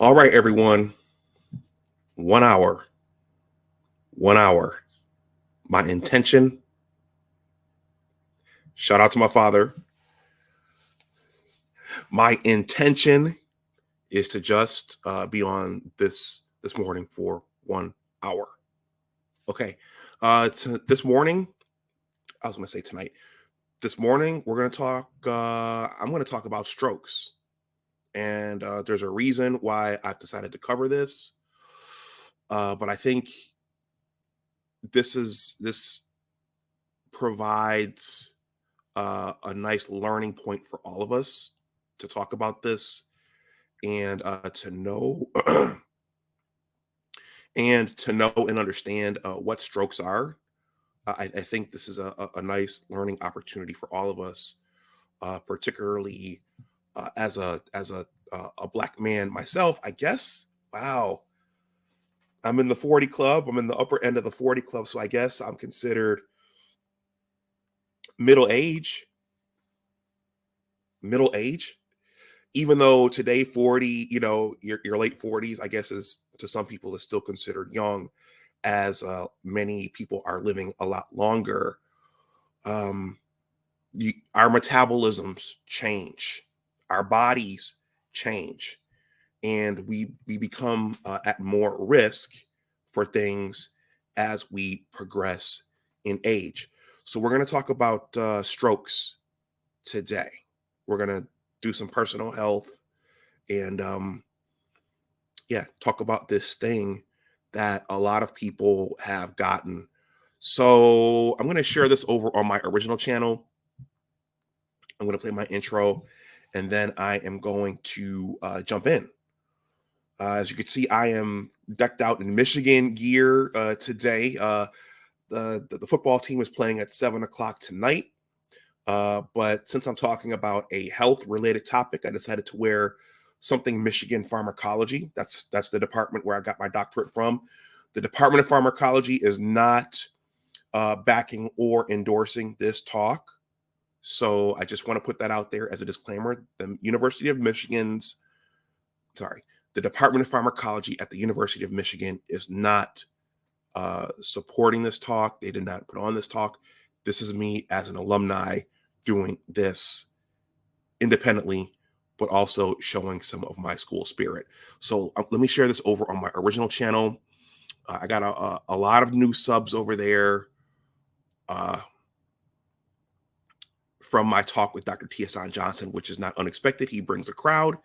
All right, everyone. 1 hour. 1 hour. My intention. Shout out to my father. My intention is to just be on this morning for 1 hour. Okay. This morning, I was going to say tonight. This morning, we're going to talk. I'm going to talk about strokes, and there's a reason why I've decided to cover this. But I think this provides a nice learning point for all of us to talk about this and to know and understand what strokes are. I think this is a nice learning opportunity for all of us, particularly as a black man myself. I guess. Wow, I'm in the 40 club. I'm in the upper end of the 40 club, so I guess I'm considered middle age. Middle age, even though today 40, your late 40s, I guess, is to some people is still considered young, as many people are living a lot longer. um our metabolisms change, our bodies change, and we become at more risk for things as we progress in age. So we're going to talk about strokes today. We're going to do some personal health and yeah, talk about this thing that a lot of people have gotten. So I'm going to share this over on my original channel. I'm going to play my intro, and then I am going to jump in. As you can see, I am decked out in Michigan gear today. The football team is playing at 7 o'clock tonight. But since I'm talking about a health related topic, I decided to wear something Michigan pharmacology. That's the department where I got my doctorate from. The Department of Pharmacology is not backing or endorsing this talk. So I just want to put that out there as a disclaimer. The Department of Pharmacology at the University of Michigan is not supporting this talk. They did not put on this talk. This is me as an alumni doing this independently, but also showing some of my school spirit. So let me share this over on my original channel. I got a lot of new subs over there from my talk with Dr. Tiesan Johnson, which is not unexpected. He brings a crowd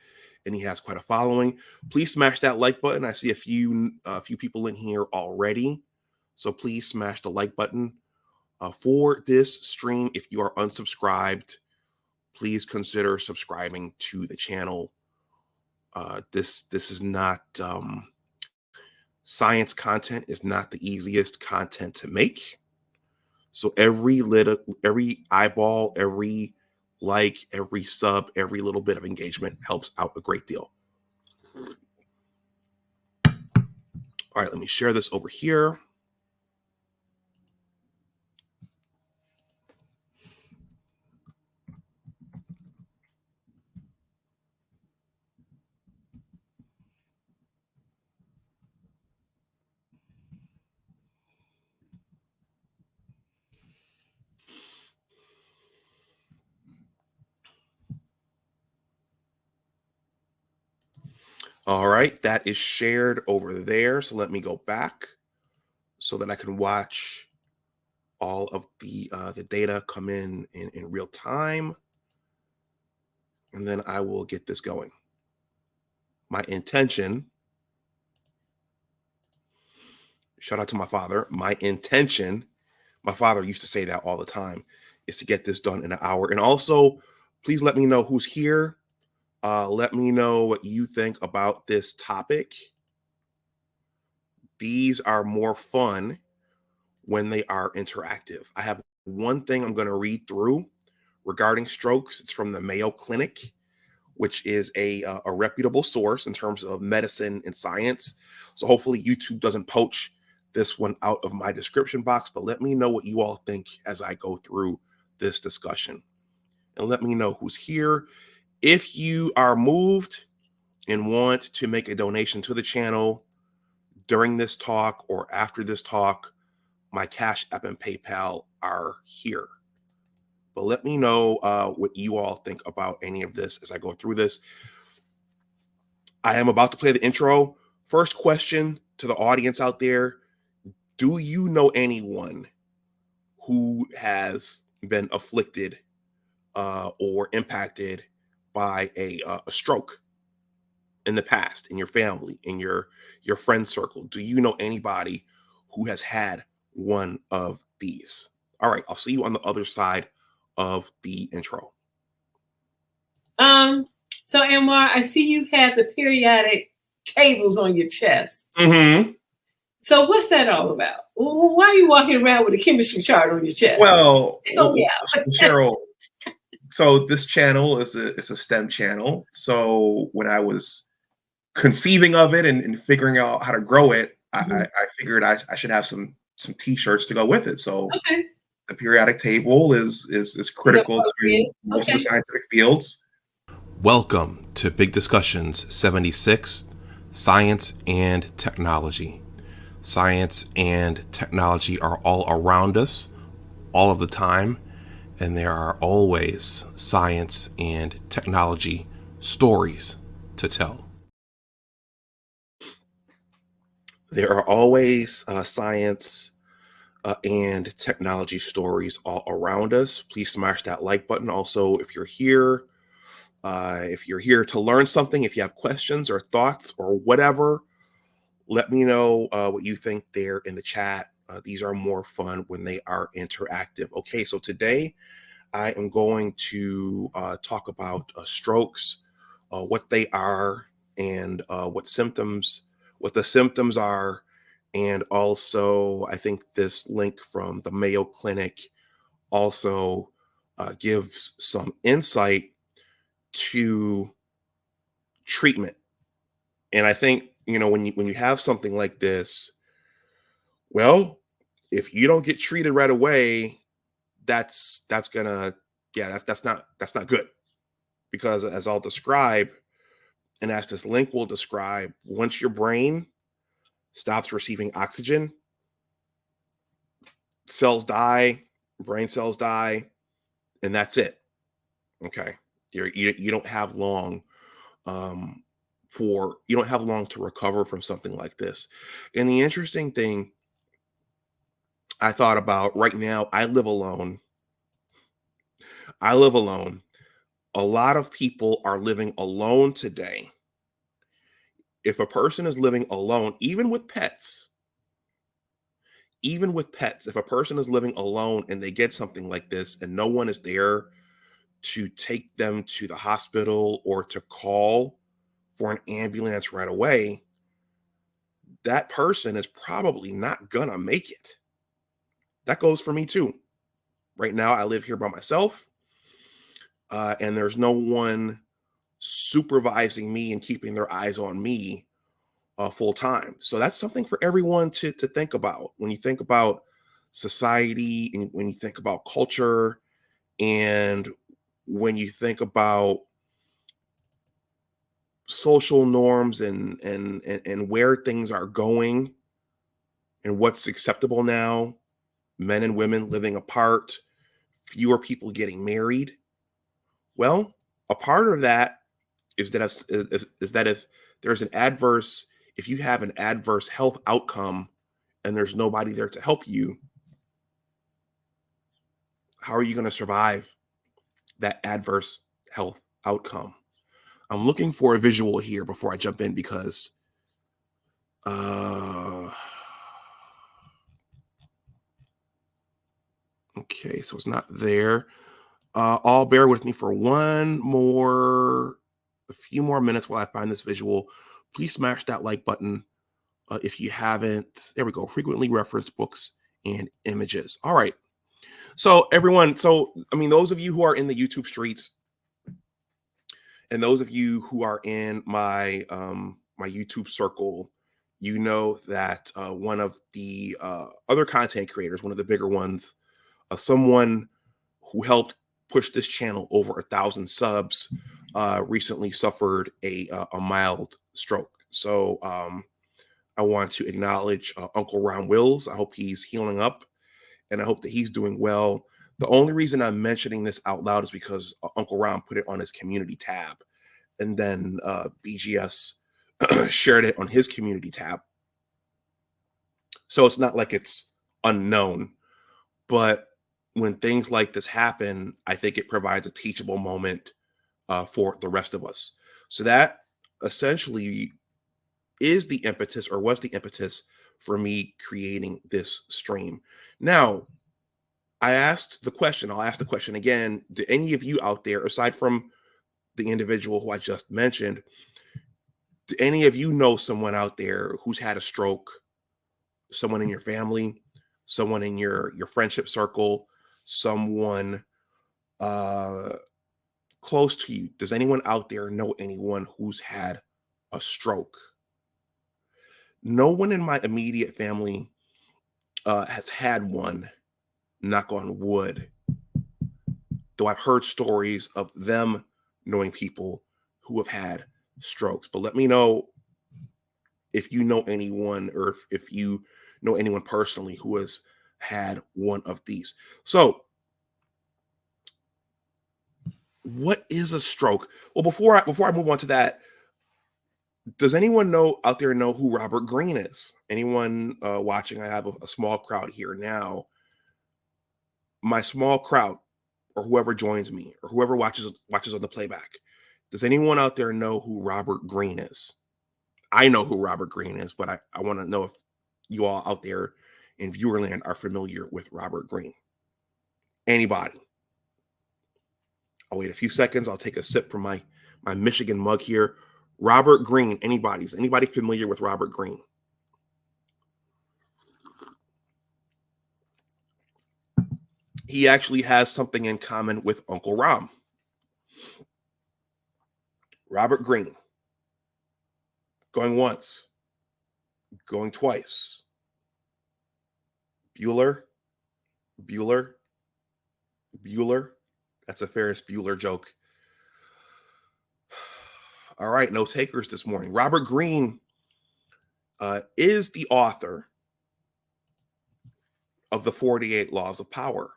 and he has quite a following. Please smash that like button. I see a few people in here already. So please smash the like button. For this stream, if you are unsubscribed, please consider subscribing to the channel. This is not science content is not the easiest content to make. So every eyeball, every like, every sub, every little bit of engagement helps out a great deal. All right, let me share this over here. All right, that is shared over there. So let me go back so that I can watch all of the data come in real time. And then I will get this going. My intention, shout out to my father, my father used to say that all the time, is to get this done in an hour. And also, please let me know who's here. Let me know what you think about this topic. These are more fun when they are interactive. I have one thing I'm going to read through regarding strokes. It's from the Mayo Clinic, which is a reputable source in terms of medicine and science. So hopefully YouTube doesn't poach this one out of my description box, but let me know what you all think as I go through this discussion. And let me know who's here. If you are moved and want to make a donation to the channel during this talk or after this talk, my Cash App and PayPal are here. But let me know what you all think about any of this as I go through this. I am about to play the intro. First question to the audience out there. Do you know anyone who has been afflicted or impacted by a stroke in the past, in your family, in your friend circle? Do you know anybody who has had one of these? All right, I'll see you on the other side of the intro. So Anwar, I see you have the periodic tables on your chest. Mm-hmm. So what's that all about? Why are you walking around with a chemistry chart on your chest? Well, Cheryl, so this channel is a STEM channel. So when I was conceiving of it and figuring out how to grow it, I figured I should have some t-shirts to go with it. So the periodic table is critical to most of the scientific fields. Welcome to Big Discussions 76, Science and Technology. Science and technology are all around us all of the time, and there are always science and technology stories to tell. There are always science and technology stories all around us. Please smash that like button. Also, if you're here to learn something, if you have questions or thoughts or whatever, let me know what you think there in the chat. These are more fun when they are interactive. Okay, so today I am going to talk about strokes, what they are, and what the symptoms are. And also, I think this link from the Mayo Clinic also gives some insight to treatment. And I think, when you have something like this, well, if you don't get treated right away, that's not good. Because as I'll describe, and as this link will describe, once your brain stops receiving oxygen, cells die, brain cells die, and that's it. Okay. You don't have long to recover from something like this. And the interesting thing I thought about right now, I live alone. A lot of people are living alone today. If a person is living alone, even with pets, if a person is living alone and they get something like this and no one is there to take them to the hospital or to call for an ambulance right away, that person is probably not gonna make it. That goes for me too. Right now, I live here by myself, and there's no one supervising me and keeping their eyes on me full time. So that's something for everyone to think about when you think about society and when you think about culture and when you think about social norms and where things are going and what's acceptable now, men and women living apart, fewer people getting married. Well, a part of that is that if you have an adverse health outcome and there's nobody there to help you, how are you going to survive that adverse health outcome? I'm looking for a visual here before I jump in because okay, so it's not there. I'll bear with me for a few more minutes while I find this visual. Please smash that like button if you haven't. There we go. Frequently referenced books and images. All right. So everyone, those of you who are in the YouTube streets and those of you who are in my my YouTube circle, you know that one of the other content creators, one of the bigger ones, someone who helped push this channel over 1,000 subs, recently suffered a mild stroke. So I want to acknowledge Uncle Ron Wills. I hope he's healing up, and I hope that he's doing well. The only reason I'm mentioning this out loud is because Uncle Ron put it on his community tab, and then BGS shared it on his community tab. So it's not like it's unknown, but when things like this happen, I think it provides a teachable moment for the rest of us. So that essentially is the impetus, or was the impetus, for me creating this stream. Now, I asked the question, I'll ask the question again. Do any of you out there, aside from the individual who I just mentioned, do any of you know someone out there who's had a stroke? Someone in your family, someone in your friendship circle, someone uh close to you? Does anyone out there know anyone who's had a stroke? No one in my immediate family has had one, knock on wood, though I've heard stories of them knowing people who have had strokes. But let me know if you know anyone, or if you know anyone personally who has had one of these. So, what is a stroke? Well, before I move on to that, does anyone out there know who Robert Greene is? Anyone watching? I have a small crowd here now. My small crowd, or whoever joins me, or whoever watches on the playback. Does anyone out there know who Robert Greene is? I know who Robert Greene is, but I want to know if you all out there in viewerland are familiar with Robert Greene. Anybody? I'll wait a few seconds. I'll take a sip from my Michigan mug here. Robert Greene. Anybody familiar with Robert Greene? He actually has something in common with Uncle Rom. Robert Greene. Going once. Going twice. Bueller. That's a Ferris Bueller joke. All right, no takers this morning. Robert Greene is the author of the 48 Laws of Power.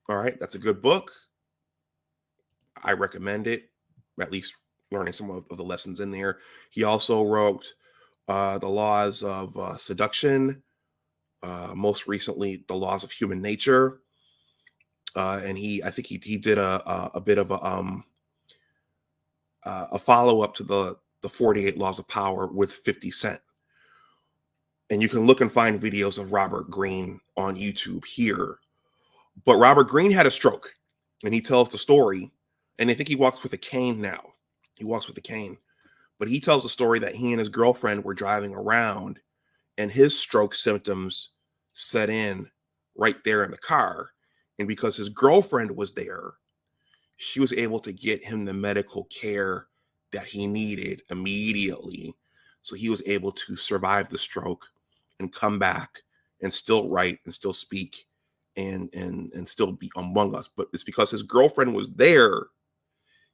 All right, that's a good book. I recommend it, at least learning some of the lessons in there. He also wrote The Laws of Seduction, most recently, The Laws of Human Nature. And I think he did a bit of a follow-up to the 48 Laws of Power with 50 Cent. And you can look and find videos of Robert Greene on YouTube here. But Robert Greene had a stroke, and he tells the story, and I think he walks with a cane now. He walks with a cane. But he tells the story that he and his girlfriend were driving around, and his stroke symptoms set in right there in the car. And because his girlfriend was there, she was able to get him the medical care that he needed immediately. So he was able to survive the stroke and come back and still write and still speak and still be among us. But it's because his girlfriend was there,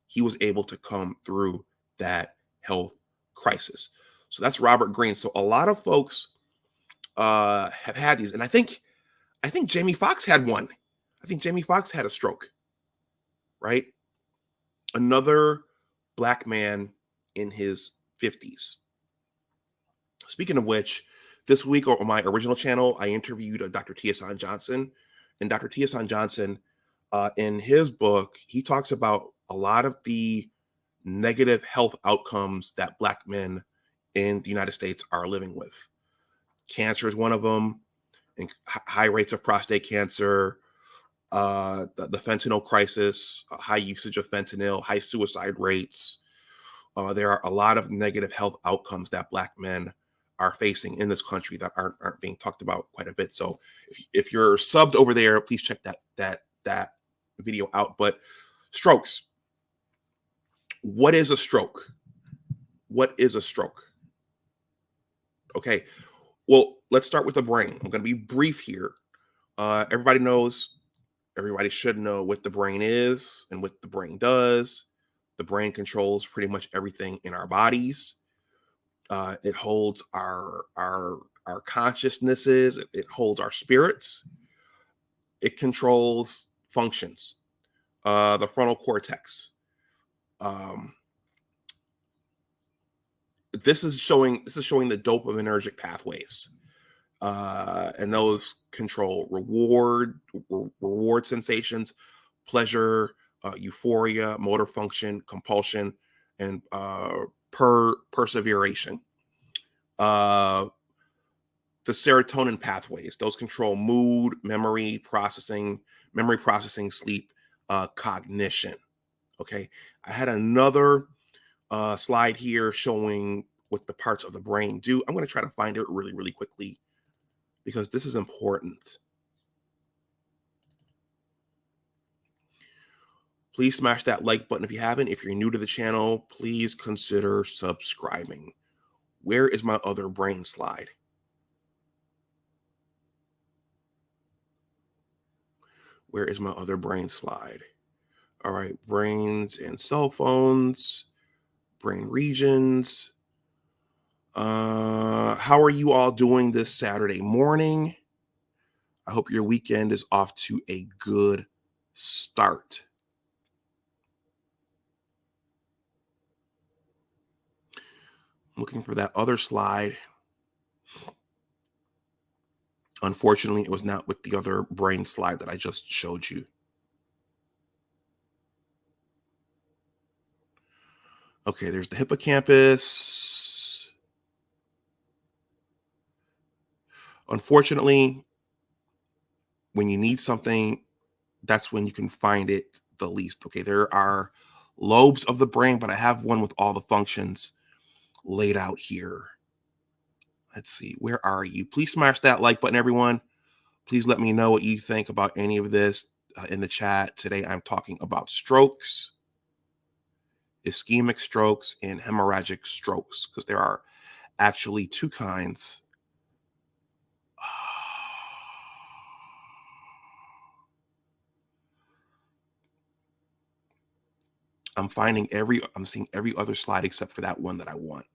he was able to come through that health crisis. So that's Robert Greene. So a lot of folks have had these, and I think Jamie Foxx had one. I think Jamie Foxx had a stroke, right? Another Black man in his 50s. Speaking of which, this week on my original channel, I interviewed Dr. Tiesan Johnson. And Dr. Tiesan Johnson, in his book, he talks about a lot of the negative health outcomes that Black men in the United States are living with. Cancer is one of them, and high rates of prostate cancer, the fentanyl crisis, high usage of fentanyl, high suicide rates. There are a lot of negative health outcomes that Black men are facing in this country that aren't being talked about quite a bit. So if you're subbed over there, please check that video out. But strokes. What is a stroke? What is a stroke? Okay. Well, let's start with the brain. I'm going to be brief here. Everybody knows Everybody should know what the brain is and what the brain does. The brain controls pretty much everything in our bodies. It holds our consciousnesses. It holds our spirits. It controls functions. The frontal cortex. Um, this is showing the dopaminergic pathways, and those control reward sensations, pleasure, euphoria, motor function, compulsion, and perseveration. Uh, the serotonin pathways, those control mood, memory processing, sleep, cognition. Okay, I had another slide here showing what the parts of the brain do. I'm going to try to find it really, really quickly because this is important. Please smash that like button if you haven't. If you're new to the channel, please consider subscribing. Where is my other brain slide? Where is my other brain slide? All right, brains and cell phones, brain regions. How are you all doing this Saturday morning? I hope your weekend is off to a good start. I'm looking for that other slide. Unfortunately, it was not with the other brain slide that I just showed you. Okay, there's the hippocampus. Unfortunately, when you need something, that's when you can find it the least. Okay, there are lobes of the brain, but I have one with all the functions laid out here. Let's see, where are you? Please smash that like button, everyone. Please let me know what you think about any of this in the chat. Today, I'm talking about strokes, ischemic strokes, and hemorrhagic strokes, because there are actually two kinds. I'm seeing every other slide except for that one that I want.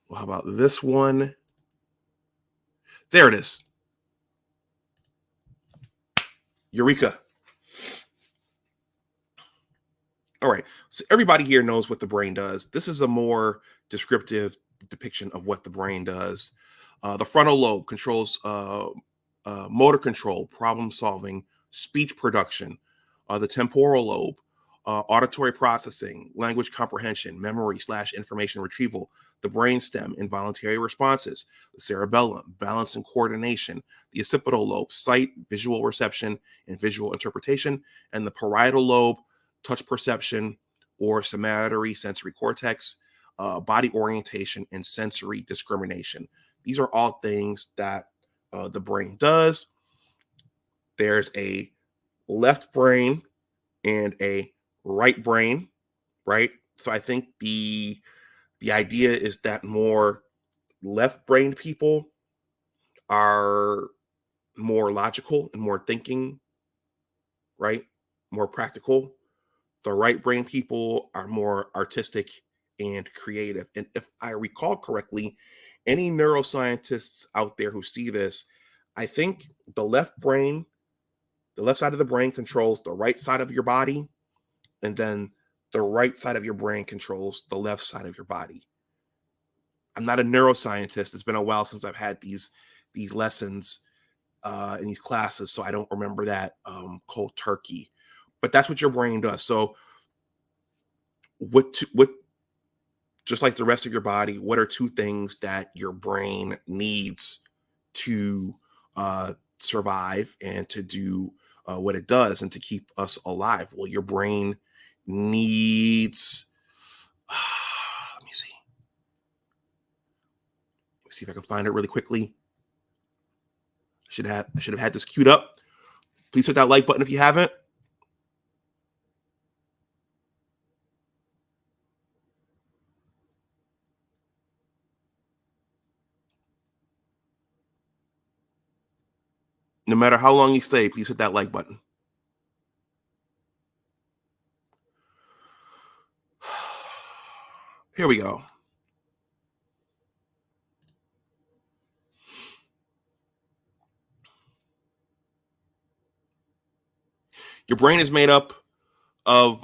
Well, how about this one? There it is. Eureka. All right. So everybody here knows what the brain does. This is a more descriptive depiction of what the brain does. The frontal lobe controls motor control, problem solving, speech production. The temporal lobe, auditory processing, language comprehension, memory / information retrieval. The brainstem, involuntary responses. The cerebellum, balance and coordination. The occipital lobe, sight, visual reception, and visual interpretation. And the parietal lobe, touch perception or somatotary sensory cortex, body orientation, and sensory discrimination. These are all things that the brain does. There's a left brain and a right brain, right? So I think the idea is that more left-brained people are more logical and more thinking, right? More practical. The right brain people are more artistic and creative. And if I recall correctly, any neuroscientists out there who see this, I think the left side of the brain controls the right side of your body, and then the right side of your brain controls the left side of your body. I'm not a neuroscientist. It's been a while since I've had these lessons in these classes, so I don't remember that cold turkey. But that's what your brain does. So what just like the rest of your body, what are two things that your brain needs to survive and to do what it does and to keep us alive? Well, your brain needs. Let me see. Let me see if I can find it really quickly. I should have had this queued up. Please hit that like button if you haven't. No matter how long you stay, please hit that like button. Here we go. Your brain is made up of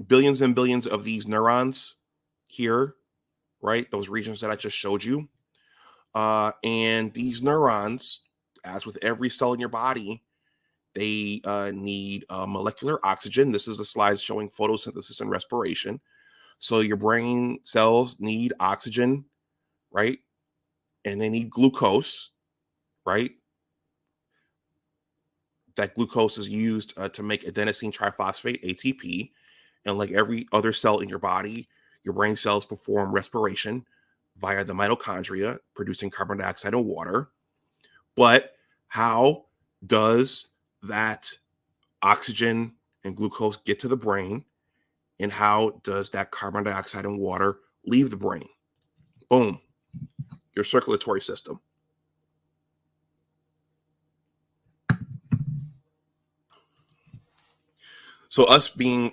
billions and billions of these neurons here, right? Those regions that I just showed you. And these neurons, as with every cell in your body, they need molecular oxygen. This is a slide showing photosynthesis and respiration. So your brain cells need oxygen, right? And they need glucose, right? That glucose is used to make adenosine triphosphate, ATP. And like every other cell in your body, your brain cells perform respiration via the mitochondria, producing carbon dioxide and water. But how does that oxygen and glucose get to the brain? And how does that carbon dioxide and water leave the brain? Boom, your circulatory system. So us being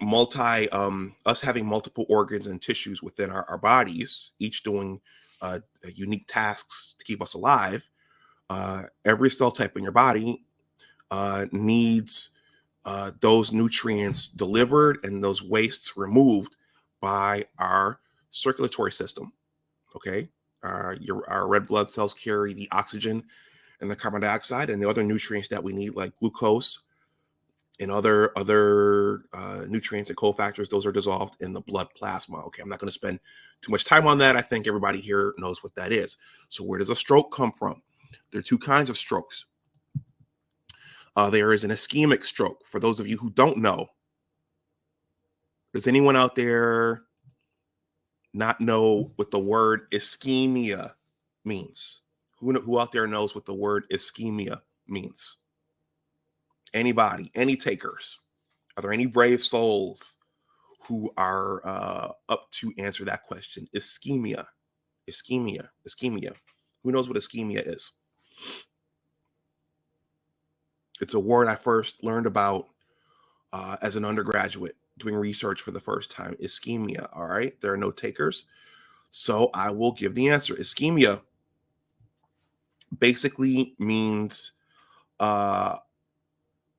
us having multiple organs and tissues within our bodies, each doing unique tasks to keep us alive, every cell type in your body needs those nutrients delivered and those wastes removed by our circulatory system. Okay, our red blood cells carry the oxygen and the carbon dioxide and the other nutrients that we need, like glucose and other nutrients and cofactors. Those are dissolved in the blood plasma. Okay, I'm not going to spend too much time on that. I think everybody here knows what that is. So where does a stroke come from? There are two kinds of strokes. There is an ischemic stroke. For those of you who don't know, does anyone out there not know what the word ischemia means? Who out there knows what the word ischemia means? Anybody? Any takers? Are there any brave souls who are up to answer that question? Ischemia. Who knows what ischemia is? It's a word I first learned about as an undergraduate doing research for the first time. Ischemia. All right. There are no takers. So I will give the answer. Ischemia basically means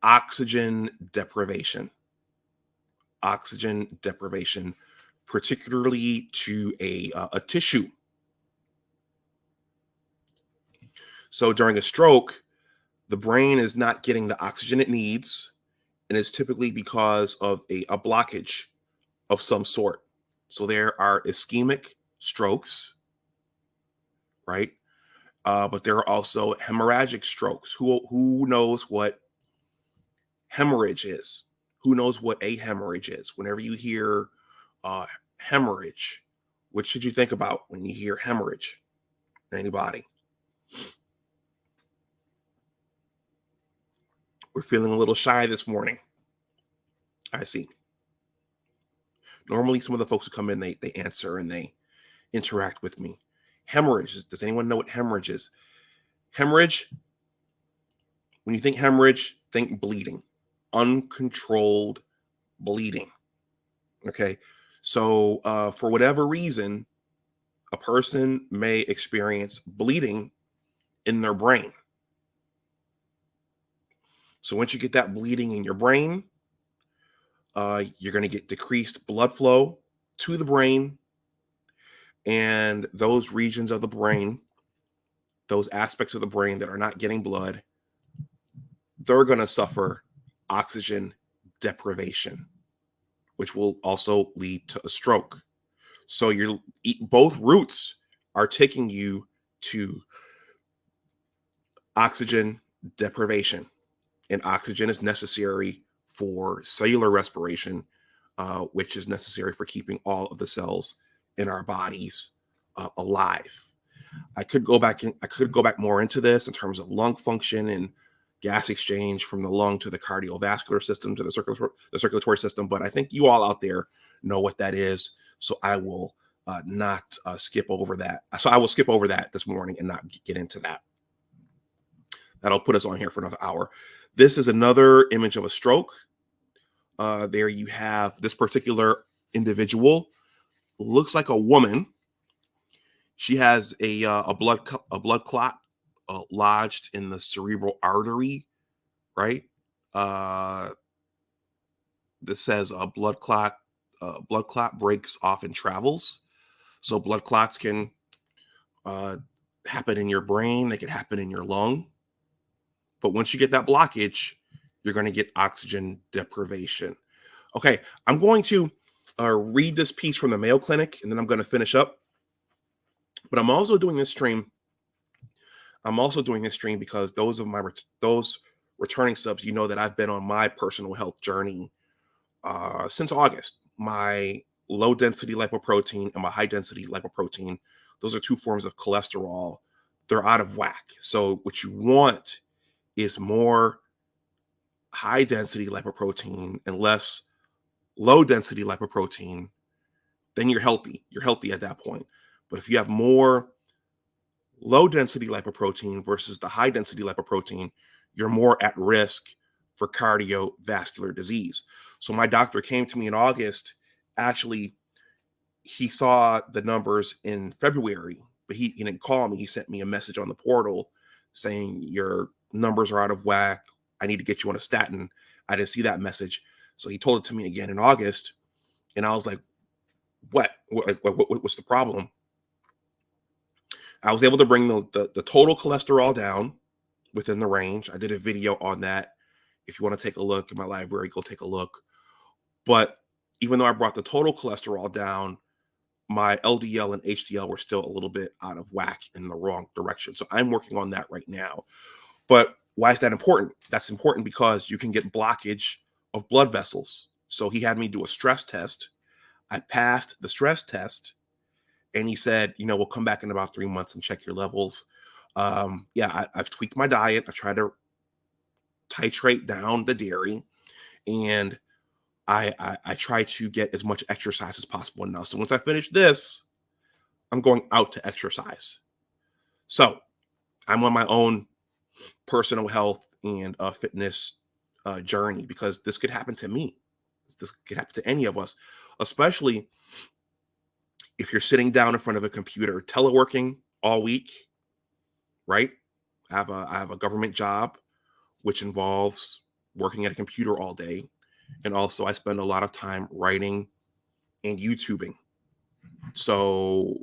oxygen deprivation. Oxygen deprivation, particularly to a tissue. So during a stroke, the brain is not getting the oxygen it needs, and it's typically because of a blockage of some sort. So there are ischemic strokes, right? But there are also hemorrhagic strokes. Who knows what hemorrhage is? Who knows what a hemorrhage is? Whenever you hear hemorrhage, what should you think about when you hear hemorrhage? Anybody? We're feeling a little shy this morning. I see. Normally, some of the folks who come in, they answer and they interact with me. Hemorrhage. Does anyone know what hemorrhage is? Hemorrhage, when you think hemorrhage, think bleeding. Uncontrolled bleeding. Okay. So for whatever reason, a person may experience bleeding in their brain. So once you get that bleeding in your brain, you're going to get decreased blood flow to the brain, and those regions of the brain, those aspects of the brain that are not getting blood, they're going to suffer oxygen deprivation, which will also lead to a stroke. So both routes are taking you to oxygen deprivation, and oxygen is necessary for cellular respiration, which is necessary for keeping all of the cells in our bodies alive. I could go back more into this in terms of lung function and gas exchange from the lung to the cardiovascular system to the circulatory system, but I think you all out there know what that is. So I will not skip over that. So I will skip over that this morning and not get into that. That'll put us on here for another hour. This is another image of a stroke. There you have this particular individual. Looks like a woman. She has a blood clot lodged in the cerebral artery, right? This says a blood clot breaks off and travels. So blood clots can happen in your brain. They can happen in your lung. But once you get that blockage, you're going to get oxygen deprivation. Okay, I'm going to read this piece from the Mayo Clinic, and then I'm going to finish up. But I'm also doing this stream. Because those returning subs, you know that I've been on my personal health journey since August. My low density lipoprotein and my high density lipoprotein, those are two forms of cholesterol. They're out of whack. So what you want is more high density lipoprotein and less low density lipoprotein. Then you're healthy. You're healthy at that point. But if you have more low density lipoprotein versus the high density lipoprotein, you're more at risk for cardiovascular disease. So my doctor came to me in August. Actually, he saw the numbers in February, but he didn't call me. He sent me a message on the portal saying your numbers are out of whack. I need to get you on a statin. I didn't see that message. So he told it to me again in August. And I was like, what's the problem? I was able to bring the total cholesterol down within the range. I did a video on that. If you want to take a look in my library, go take a look. But even though I brought the total cholesterol down, my LDL and HDL were still a little bit out of whack in the wrong direction. So I'm working on that right now. But why is that important? That's important because you can get blockage of blood vessels. So he had me do a stress test. I passed the stress test. And he said, we'll come back in about 3 months and check your levels. I've tweaked my diet. I try to titrate down the dairy. And I try to get as much exercise as possible now. So once I finish this, I'm going out to exercise. So I'm on my own personal health and fitness journey because this could happen to me. This could happen to any of us, especially if you're sitting down in front of a computer, teleworking all week, right? I have a government job, which involves working at a computer all day. And also I spend a lot of time writing and YouTubing. So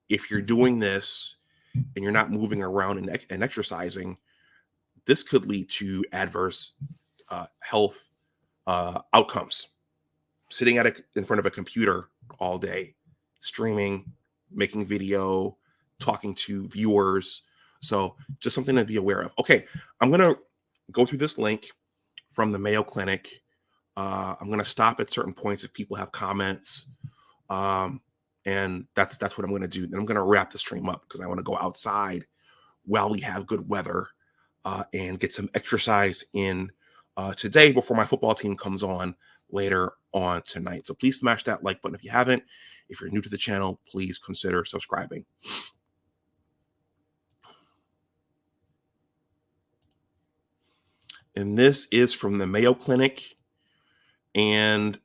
if you're doing this and you're not moving around and exercising, this could lead to adverse health outcomes. Sitting in front of a computer all day, streaming, making video, talking to viewers. So just something to be aware of. Okay, I'm going to go through this link from the Mayo Clinic. I'm going to stop at certain points if people have comments. And that's what I'm going to do. Then I'm going to wrap the stream up because I want to go outside while we have good weather and get some exercise in today before my football team comes on later on tonight. So please smash that like button if you haven't. If you're new to the channel, please consider subscribing. And this is from the Mayo Clinic. And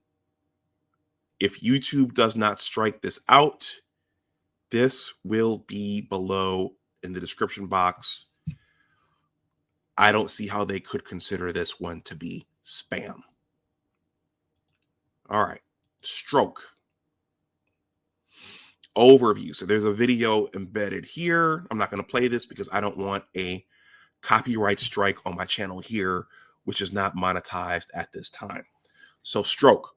if YouTube does not strike this out, this will be below in the description box. I don't see how they could consider this one to be spam. All right, stroke overview. So there's a video embedded here. I'm not going to play this because I don't want a copyright strike on my channel here, which is not monetized at this time. So stroke.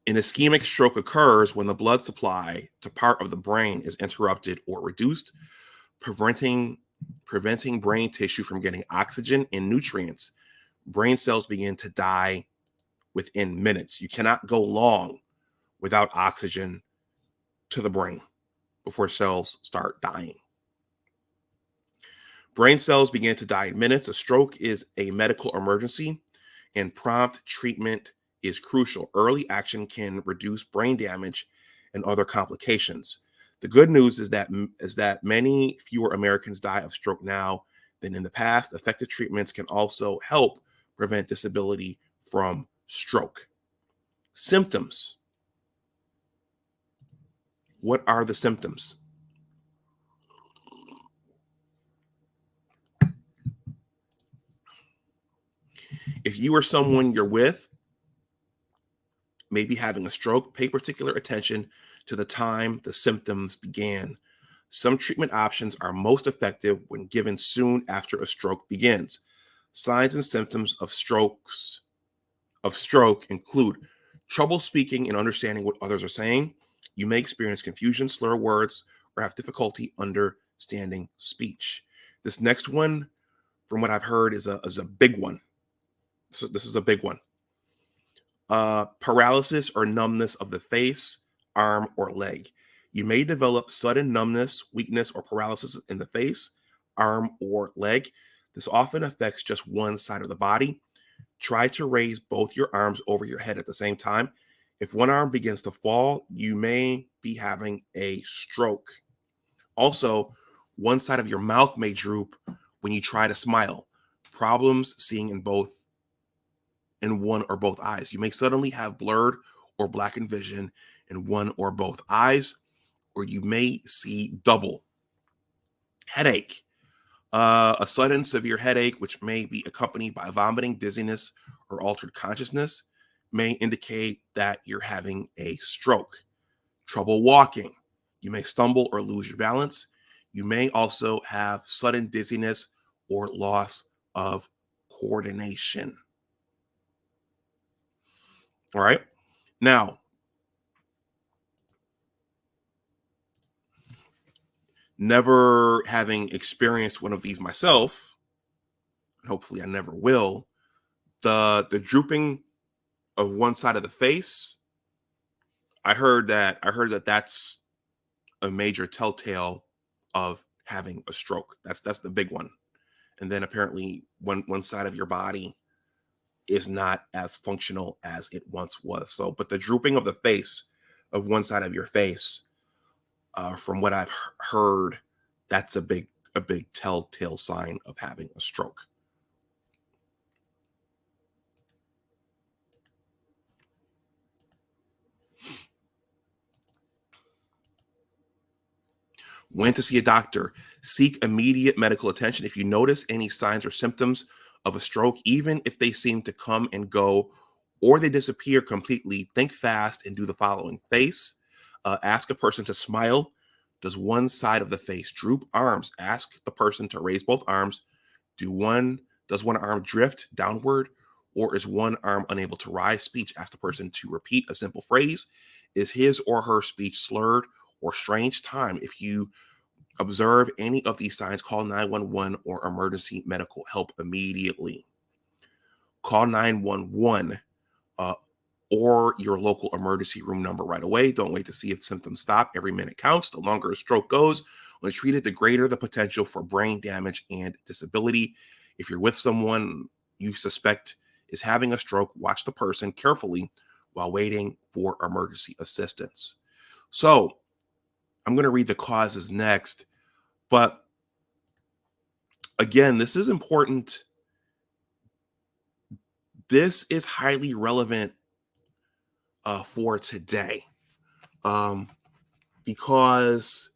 An ischemic stroke occurs when the blood supply to part of the brain is interrupted or reduced, preventing brain tissue from getting oxygen and nutrients. Brain cells begin to die within minutes. You cannot go long without oxygen to the brain before cells start dying. Brain cells begin to die in minutes. A stroke is a medical emergency. and prompt treatment is crucial. Early action can reduce brain damage and other complications. The good news is that many fewer Americans die of stroke now than in the past. Effective treatments can also help prevent disability from stroke. Symptoms. What are the symptoms? If you or someone you're with may be having a stroke, pay particular attention to the time the symptoms began. Some treatment options are most effective when given soon after a stroke begins. Signs and symptoms of stroke include trouble speaking and understanding what others are saying. You may experience confusion, slur words, or have difficulty understanding speech. This next one, from what I've heard, is a big one. So this is a big one. Paralysis or numbness of the face, arm, or leg. You may develop sudden numbness, weakness, or paralysis in the face, arm, or leg. This often affects just one side of the body. Try to raise both your arms over your head at the same time. If one arm begins to fall, you may be having a stroke. Also, one side of your mouth may droop when you try to smile. Problems seeing in one or both eyes. You may suddenly have blurred or blackened vision in one or both eyes, or you may see double. Headache. A sudden severe headache, which may be accompanied by vomiting, dizziness, or altered consciousness, may indicate that you're having a stroke. Trouble walking. You may stumble or lose your balance. You may also have sudden dizziness or loss of coordination. All right. Now, never having experienced one of these myself, and hopefully I never will, the drooping of one side of the face, I heard that that's a major telltale of having a stroke. That's the big one. And then apparently one side of your body is not as functional as it once was. So, but the drooping of the face, of one side of your face, from what I've heard, that's a big telltale sign of having a stroke. When to see a doctor. Seek immediate medical attention if you notice any signs or symptoms of a stroke, even if they seem to come and go or they disappear completely. Think fast and do the following. Face. Ask a person to smile. Does one side of the face droop? Arms. Ask the person to raise both arms. Does one arm drift downward, or is one arm unable to rise? Speech. Ask the person to repeat a simple phrase. Is his or her speech slurred or strange? Time. If you observe any of these signs, call 911 or emergency medical help immediately. Call 911 uh, or your local emergency room number right away. Don't wait to see if symptoms stop. Every minute counts. The longer a stroke goes, when treated, the greater the potential for brain damage and disability. If you're with someone you suspect is having a stroke, watch the person carefully while waiting for emergency assistance. So, I'm going to read the causes next, but again, this is important. This is highly relevant for today, because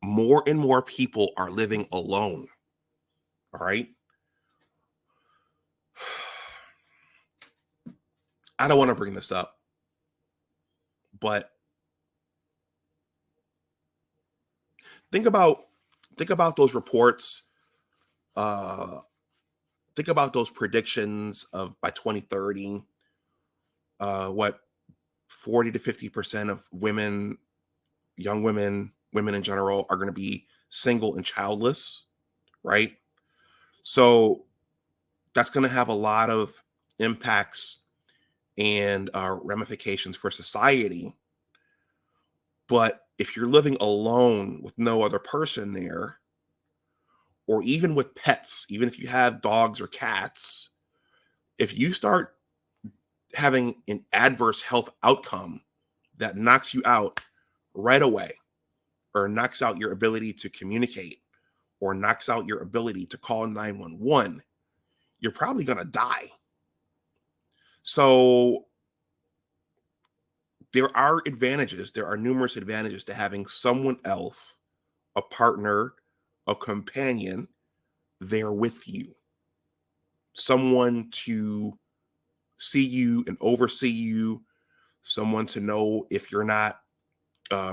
more and more people are living alone. All right. I don't want to bring this up, but think about those reports. Think about those predictions of by 2030, what 40 to 50% of women, young women in general, are going to be single and childless, right? So that's going to have a lot of impacts and ramifications for society. But if you're living alone with no other person there, or even with pets, even if you have dogs or cats, if you start having an adverse health outcome that knocks you out right away, or knocks out your ability to communicate, or knocks out your ability to call 911, you're probably going to die. So there are advantages. There are numerous advantages to having someone else, a partner, a companion there with you, someone to see you and oversee you, someone to know if you're not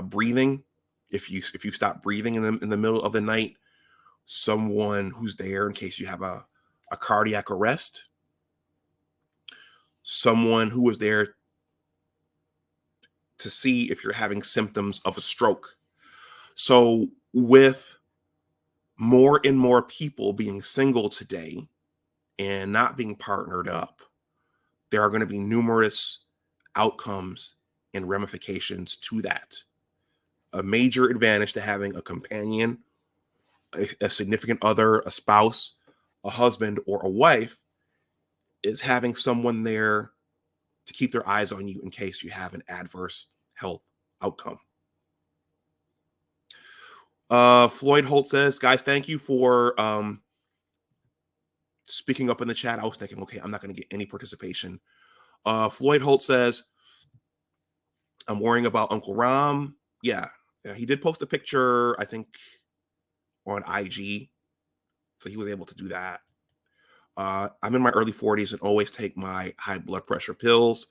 breathing, if you stop breathing in the middle of the night, someone who's there in case you have a cardiac arrest, someone who is there to see if you're having symptoms of a stroke. So with more and more people being single today and not being partnered up, there are going to be numerous outcomes and ramifications to that. A major advantage to having a companion, a significant other, a spouse, a husband, or a wife is having someone there to keep their eyes on you in case you have an adverse health outcome. Floyd Holt says, guys, thank you for speaking up in the chat. I was thinking, okay, I'm not going to get any participation. Floyd Holt says, I'm worrying about Uncle Ram. Yeah, he did post a picture, I think, on IG. So he was able to do that. I'm in my early 40s and always take my high blood pressure pills.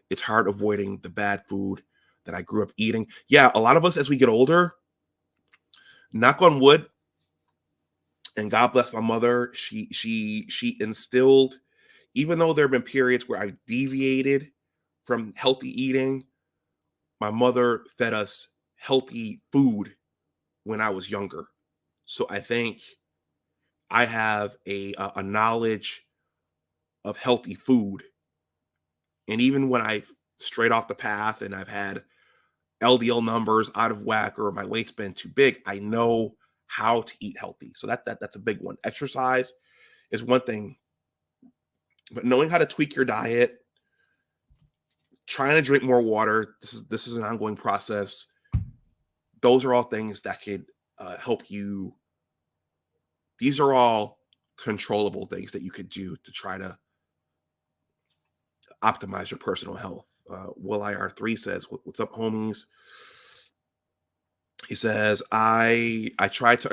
It's hard avoiding the bad food that I grew up eating. Yeah, a lot of us as we get older, knock on wood, and God bless my mother, she instilled, even though there have been periods where I deviated from healthy eating, my mother fed us healthy food when I was younger. So I think I have a knowledge of healthy food. And even when I've strayed off the path and I've had LDL numbers out of whack or my weight's been too big, I know how to eat healthy. So that's a big one. Exercise is one thing, but knowing how to tweak your diet, trying to drink more water, this is an ongoing process. Those are all things that could help you. These are all controllable things that you could do to try to optimize your personal health. Will IR3 says, "What's up, homies?" He says, "I try to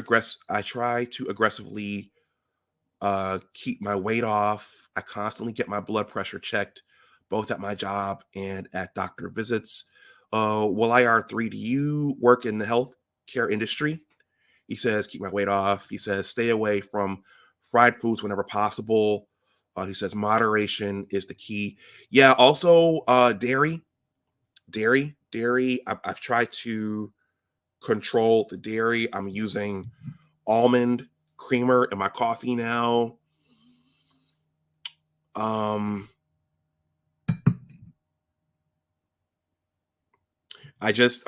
aggressively keep my weight off. I constantly get my blood pressure checked, both at my job and at doctor visits." Will IR3, do you work in the healthcare industry? He says, "Keep my weight off." He says, "Stay away from fried foods whenever possible." He says, "Moderation is the key." Yeah. Also, dairy. I've tried to control the dairy. I'm using almond creamer in my coffee now. I'm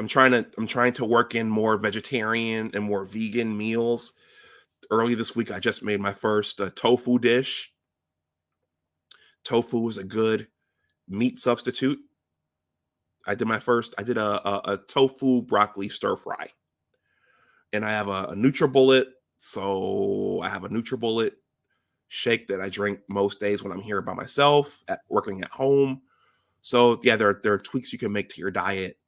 trying to work in more vegetarian and more vegan meals. Early this week, I just made my first tofu dish. Tofu is a good meat substitute. I did a tofu broccoli stir fry. And I have a NutriBullet. So I have a NutriBullet shake that I drink most days when I'm here by myself, working at home. So yeah, there are tweaks you can make to your diet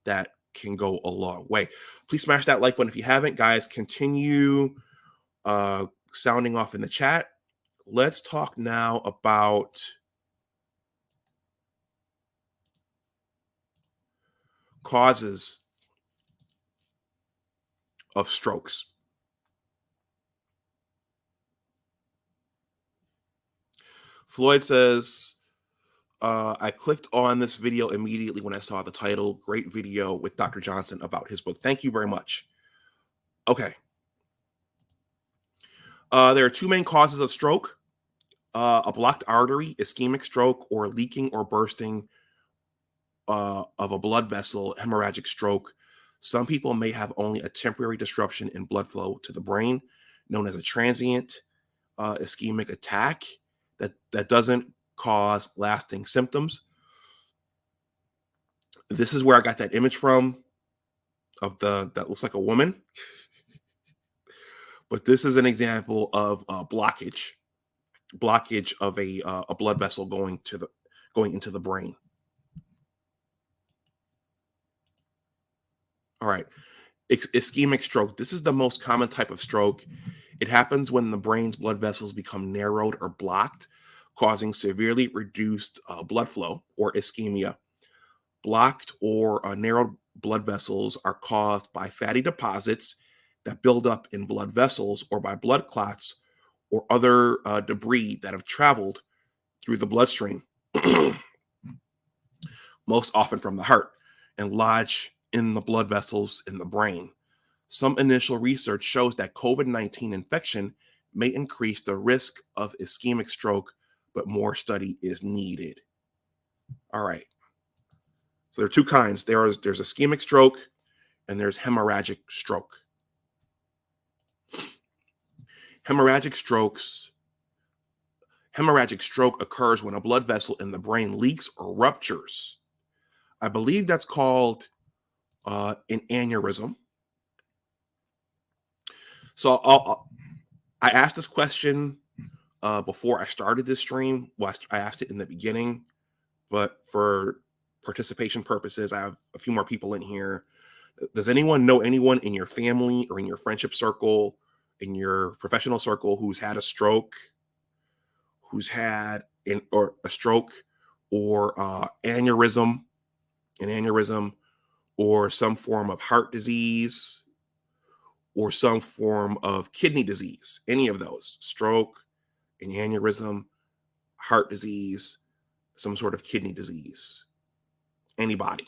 that can go a long way. Please smash that like button if you haven't. Guys, continue sounding off in the chat. Let's talk now about causes of strokes. Floyd says, I clicked on this video immediately when I saw the title. Great video with Dr. Johnson about his book. Thank you very much. Okay. There are two main causes of stroke. A blocked artery, ischemic stroke, or leaking or bursting of a blood vessel, hemorrhagic stroke. Some people may have only a temporary disruption in blood flow to the brain. known as a transient ischemic attack that doesn't cause lasting symptoms. This is where I got that image from of that looks like a woman, but this is an example of blockage of a blood vessel going into the brain. All right, ischemic stroke. This is the most common type of stroke. It happens when the brain's blood vessels become narrowed or blocked, causing severely reduced blood flow or ischemia. Blocked or narrowed blood vessels are caused by fatty deposits that build up in blood vessels or by blood clots or other debris that have traveled through the bloodstream, most often from the heart, and lodge in the blood vessels in the brain. Some initial research shows that COVID-19 infection may increase the risk of ischemic stroke, but more study is needed. All right. So there are two kinds. There's ischemic stroke and there's hemorrhagic stroke. Hemorrhagic stroke occurs when a blood vessel in the brain leaks or ruptures. I believe that's called an aneurysm. So I asked this question before I started this stream. Well, I asked it in the beginning, but for participation purposes, I have a few more people in here. Does anyone know anyone in your family or in your friendship circle, in your professional circle, who's had a stroke, who's had a stroke or an aneurysm, or some form of heart disease, or some form of kidney disease? Any of those: stroke, an aneurysm, heart disease, some sort of kidney disease? Anybody?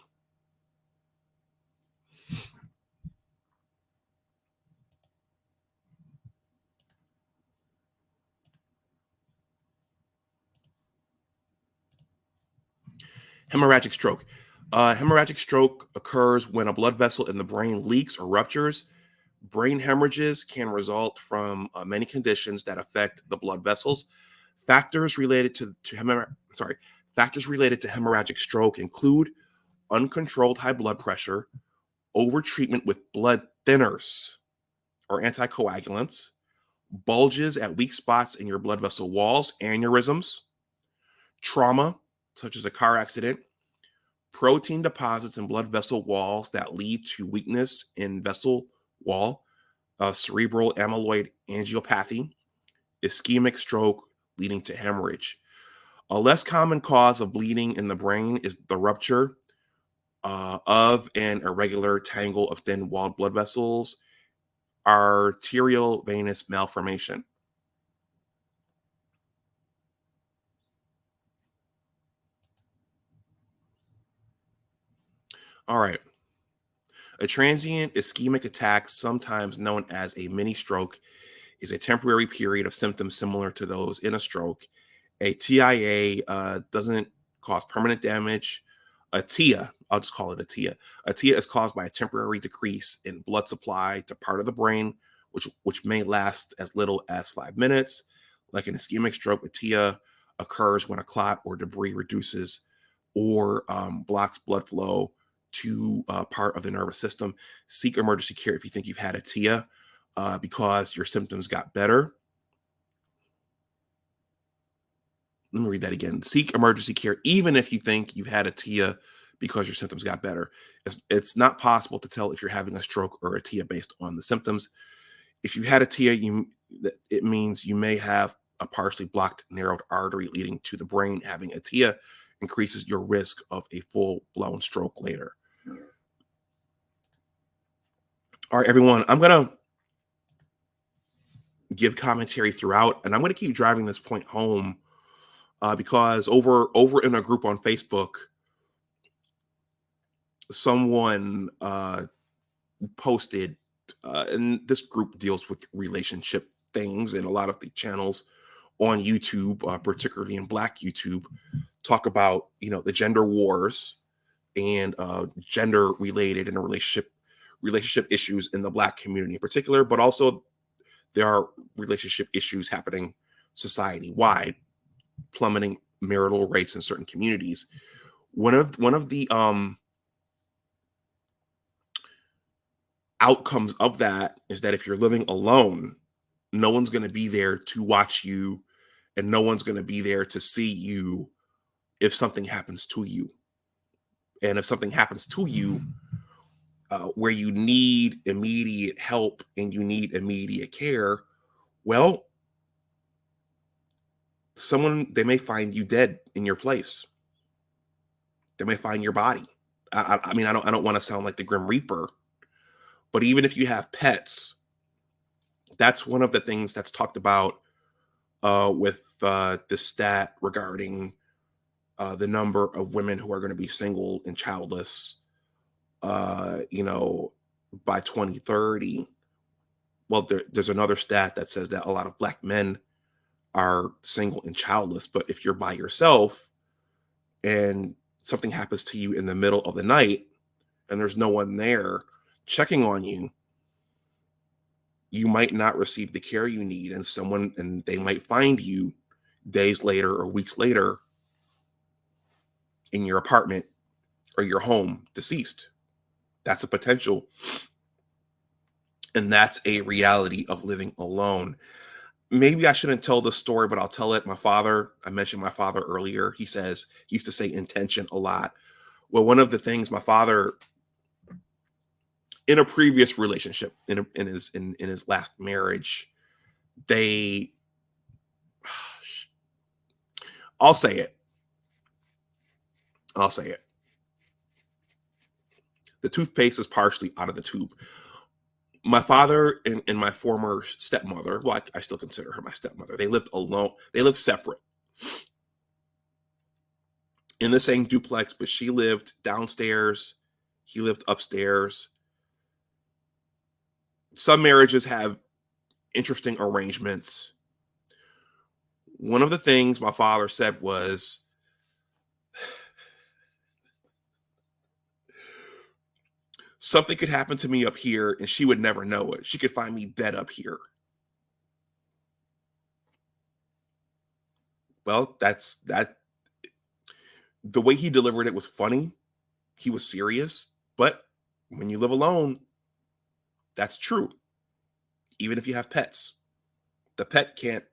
Hemorrhagic stroke. Hemorrhagic stroke occurs when a blood vessel in the brain leaks or ruptures. Brain hemorrhages can result from many conditions that affect the blood vessels. Factors related to hemorrhagic stroke include uncontrolled high blood pressure, overtreatment with blood thinners or anticoagulants, bulges at weak spots in your blood vessel walls, aneurysms, trauma, such as a car accident, protein deposits in blood vessel walls that lead to weakness in vessel wall, cerebral amyloid angiopathy, ischemic stroke leading to hemorrhage. A less common cause of bleeding in the brain is the rupture of an irregular tangle of thin-walled blood vessels, arterial venous malformation. All right. A transient ischemic attack, sometimes known as a mini stroke, is a temporary period of symptoms similar to those in a stroke. A TIA doesn't cause permanent damage. A TIA, I'll just call it a TIA. A TIA is caused by a temporary decrease in blood supply to part of the brain, which may last as little as 5 minutes. Like an ischemic stroke, a TIA occurs when a clot or debris reduces or blocks blood flow to part of the nervous system. Seek emergency care if you think you've had a TIA because your symptoms got better. Let me read that again. Seek emergency care even if you think you've had a TIA because your symptoms got better. It's not possible to tell if you're having a stroke or a TIA based on the symptoms. If you had a TIA, it means you may have a partially blocked narrowed artery leading to the brain. Having a TIA increases your risk of a full-blown stroke later. All right, everyone, I'm going to give commentary throughout, and I'm going to keep driving this point home because over in a group on Facebook, someone posted, and this group deals with relationship things, and a lot of the channels on YouTube, particularly in Black YouTube, talk about the gender wars and gender related and relationship issues in the Black community in particular, but also there are relationship issues happening society-wide, plummeting marital rates in certain communities. One of the outcomes of that is that if you're living alone, no one's going to be there to watch you, and no one's going to be there to see you if something happens to you. And if something happens to you, where you need immediate help and you need immediate care, well, they may find you dead in your place. They may find your body. I mean, I don't want to sound like the Grim Reaper, but even if you have pets, that's one of the things that's talked about with the stat regarding the number of women who are going to be single and childless, by 2030. Well, there's another stat that says that a lot of Black men are single and childless. But if you're by yourself and something happens to you in the middle of the night and there's no one there checking on you, you might not receive the care you need, and they might find you days later or weeks later in your apartment or your home deceased. That's a potential. And that's a reality of living alone. Maybe I shouldn't tell the story, but I'll tell it. I mentioned my father earlier. He used to say intention a lot. Well, one of the things my father, in a previous relationship, in his last marriage, I'll say it. The toothpaste is partially out of the tube. My father and my former stepmother, well, I still consider her my stepmother, they lived alone. They lived separate in the same duplex, but she lived downstairs. He lived upstairs. Some marriages have interesting arrangements. One of the things my father said was, something could happen to me up here and she would never know it. She could find me dead up here. Well, that's that. The way he delivered it was funny. He was serious. But when you live alone, that's true. Even if you have pets, the pet can't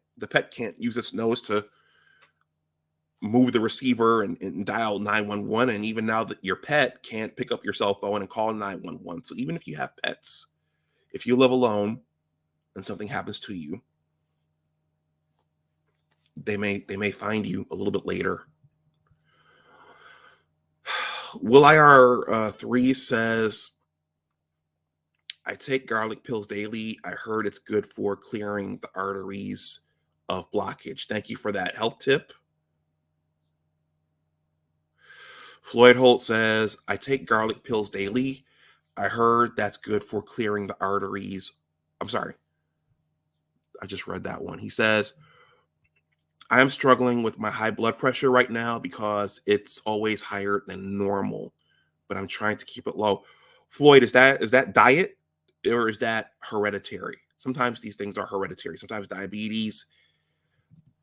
use its nose to move the receiver and dial 911. And even now that your pet can't pick up your cell phone and call 911. So even if you have pets, if you live alone and something happens to you, they may find you a little bit later. Will IR 3 says, I take garlic pills daily. I heard it's good for clearing the arteries of blockage. Thank you for that help tip. Floyd Holt says, I take garlic pills daily. I heard that's good for clearing the arteries. I'm sorry. I just read that one. He says, I am struggling with my high blood pressure right now because it's always higher than normal, but I'm trying to keep it low. Floyd, is that diet or is that hereditary? Sometimes these things are hereditary. Sometimes diabetes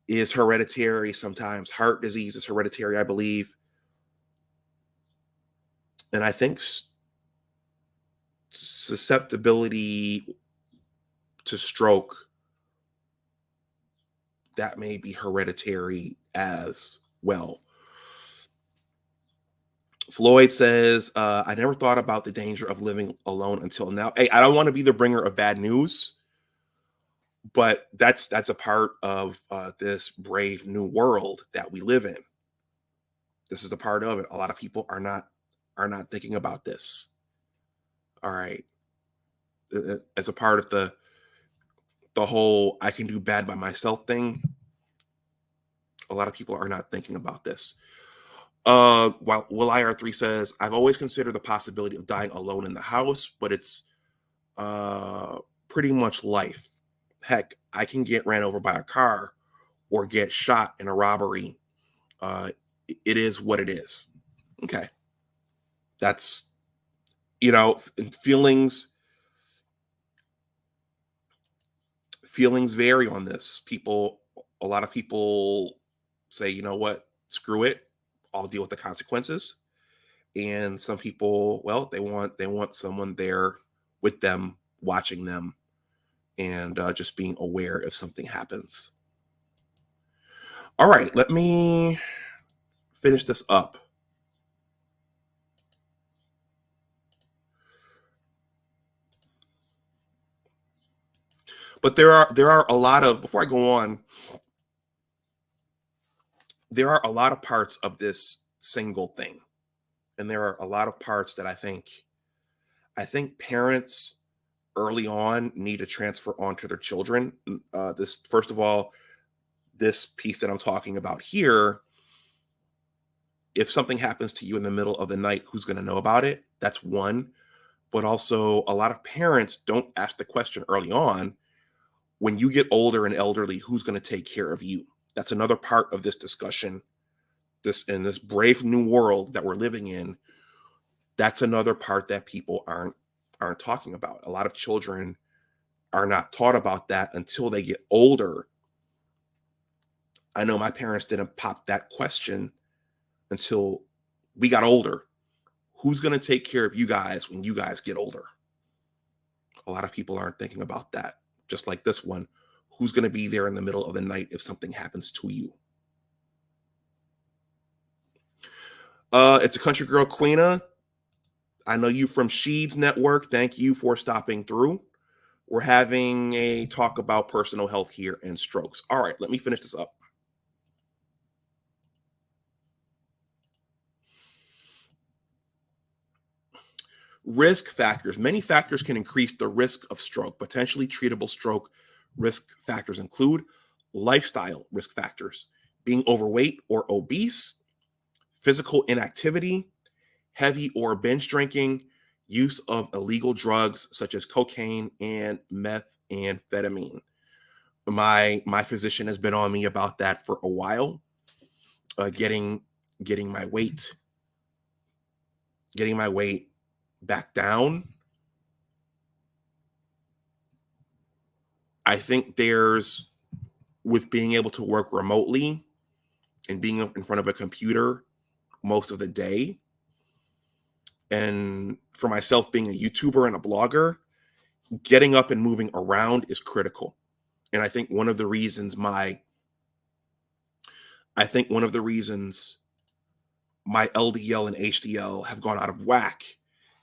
is hereditary. Sometimes heart disease is hereditary, I believe. And I think susceptibility to stroke, that may be hereditary as well. Floyd says, I never thought about the danger of living alone until now. Hey, I don't want to be the bringer of bad news, but that's a part of this brave new world that we live in. This is a part of it. A lot of people are not thinking about this. All right. As a part of the whole I can do bad by myself thing, a lot of people are not thinking about this. While Will IR3 says, I've always considered the possibility of dying alone in the house, but it's pretty much life. Heck, I can get ran over by a car or get shot in a robbery. It is what it is. Okay. That's, feelings Feelings vary on this. A lot of people say, you know what, screw it, I'll deal with the consequences. And some people, well, they want someone there with them, watching them, and just being aware if something happens. All right, let me finish this up. But there are a lot of, before I go on, there are a lot of parts of this single thing. And there are a lot of parts that I think parents early on need to transfer onto their children. This, first of all, this piece that I'm talking about here, if something happens to you in the middle of the night, who's going to know about it? That's one. But also, a lot of parents don't ask the question early on, when you get older and elderly, who's going to take care of you? That's another part of this discussion. This, in this brave new world that we're living in, that's another part that people aren't talking about. A lot of children are not taught about that until they get older. I know my parents didn't pop that question until we got older. Who's going to take care of you guys when you guys get older? A lot of people aren't thinking about that. Just like this one, who's going to be there in the middle of the night if something happens to you? It's a country girl, Queena. I know you from Sheeds Network. Thank you for stopping through. We're having a talk about personal health here and strokes. All right, let me finish this up. Risk factors. Many factors can increase the risk of stroke. Potentially treatable stroke risk factors include lifestyle risk factors, being overweight or obese, physical inactivity, heavy or binge drinking, use of illegal drugs such as cocaine and methamphetamine. My physician has been on me about that for a while. Getting my weight back down. I think there's, with being able to work remotely and being in front of a computer most of the day, and for myself being a YouTuber and a blogger, getting up and moving around is critical. And I think one of the reasons my LDL and HDL have gone out of whack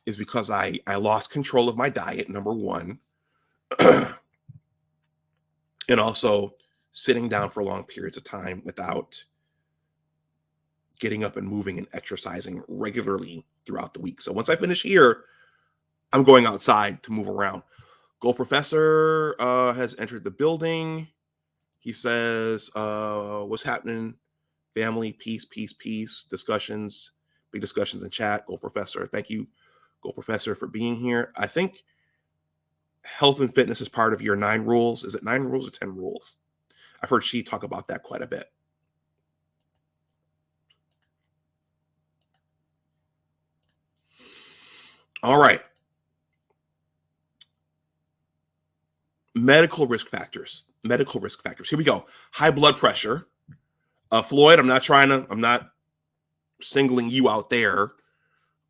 is because I lost control of my diet, number one, and also sitting down for long periods of time without getting up and moving and exercising regularly throughout the week. So once I finish here, I'm going outside to move around. Gold Professor has entered the building. He says, what's happening? Family, peace, peace, peace. Discussions, big discussions in chat. Gold Professor, thank you, Gold Professor, for being here. I think health and fitness is part of your 9 rules. Is it 9 rules or 10 rules? I've heard she talk about that quite a bit. All right. Medical risk factors. Here we go. High blood pressure. Floyd, I'm not singling you out there.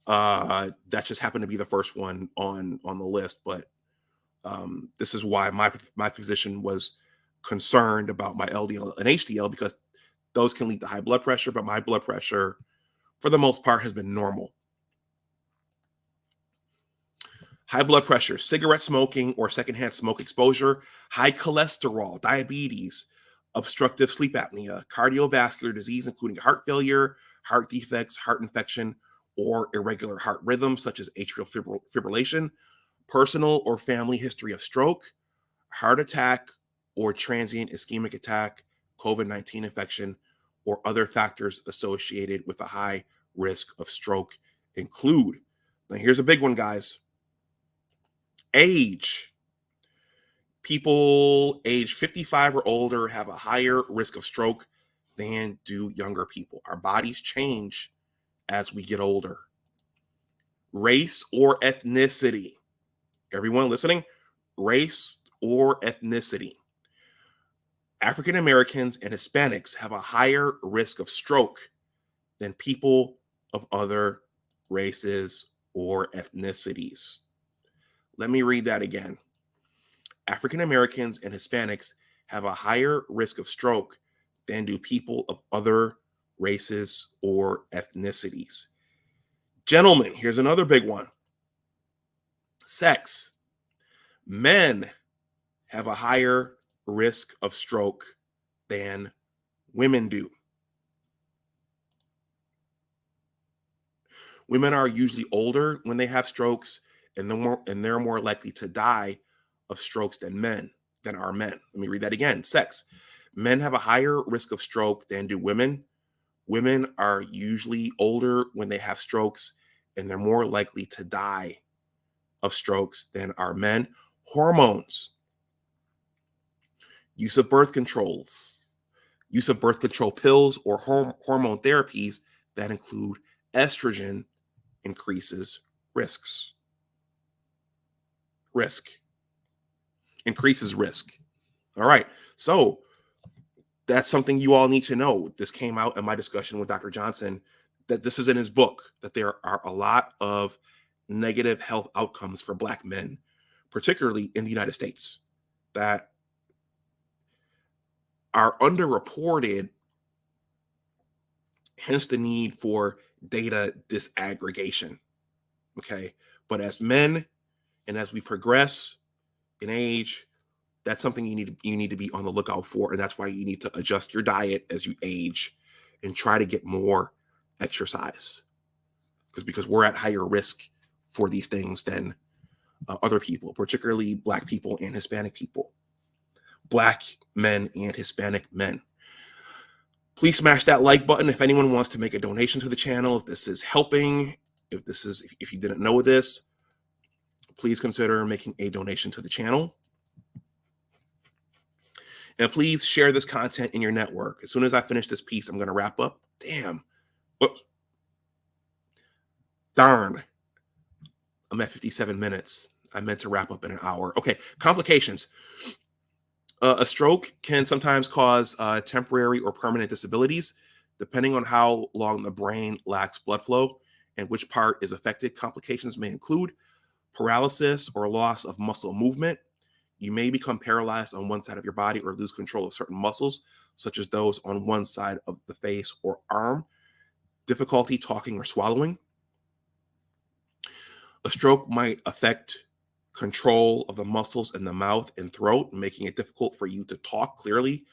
That just happened to be the first one on the list, but this is why my physician was concerned about my LDL and HDL, because those can lead to high blood pressure, but my blood pressure, for the most part, has been normal. High blood pressure, cigarette smoking or secondhand smoke exposure, high cholesterol, diabetes, obstructive sleep apnea, cardiovascular disease, including heart failure, heart defects, heart infection, or irregular heart rhythms, such as atrial fibrillation, personal or family history of stroke, heart attack or transient ischemic attack, COVID-19 infection, or other factors associated with a high risk of stroke include. Now, here's a big one, guys. Age. People age 55 or older have a higher risk of stroke than do younger people. Our bodies change as we get older. Race or ethnicity. Everyone listening, race or ethnicity. African Americans and Hispanics have a higher risk of stroke than people of other races or ethnicities. Let me read that again. African Americans and Hispanics have a higher risk of stroke than do people of other races or ethnicities. Gentlemen, here's another big one. Sex. Men have a higher risk of stroke than women do. Women are usually older when they have strokes, and they're more likely to die of strokes than are men. Let me read that again. Sex. Men have a higher risk of stroke than do women. Women are usually older when they have strokes, and they're more likely to die of strokes than are men. Hormones. Use of birth controls. Use of birth control pills or hormone therapies that include estrogen increases risks. Increases risk. All right. So that's something you all need to know. This came out in my discussion with Dr. Johnson, that this is in his book, that there are a lot of negative health outcomes for Black men, particularly in the United States, that are underreported, hence the need for data disaggregation. Okay. But as men and as we progress in age, that's something you need to be on the lookout for. And that's why you need to adjust your diet as you age and try to get more exercise. Because we're at higher risk for these things than other people, particularly Black people and Hispanic people. Black men and Hispanic men. Please smash that like button if anyone wants to make a donation to the channel. If this is helping, if you didn't know this, please consider making a donation to the channel. And please share this content in your network. As soon as I finish this piece, I'm going to wrap up. Damn. Whoops. Darn. I'm at 57 minutes. I meant to wrap up in an hour. Okay. Complications. A stroke can sometimes cause temporary or permanent disabilities, depending on how long the brain lacks blood flow and which part is affected. Complications may include paralysis or loss of muscle movement. You may become paralyzed on one side of your body or lose control of certain muscles, such as those on one side of the face or arm. Difficulty talking or swallowing. A stroke might affect control of the muscles in the mouth and throat, making it difficult for you to talk clearly,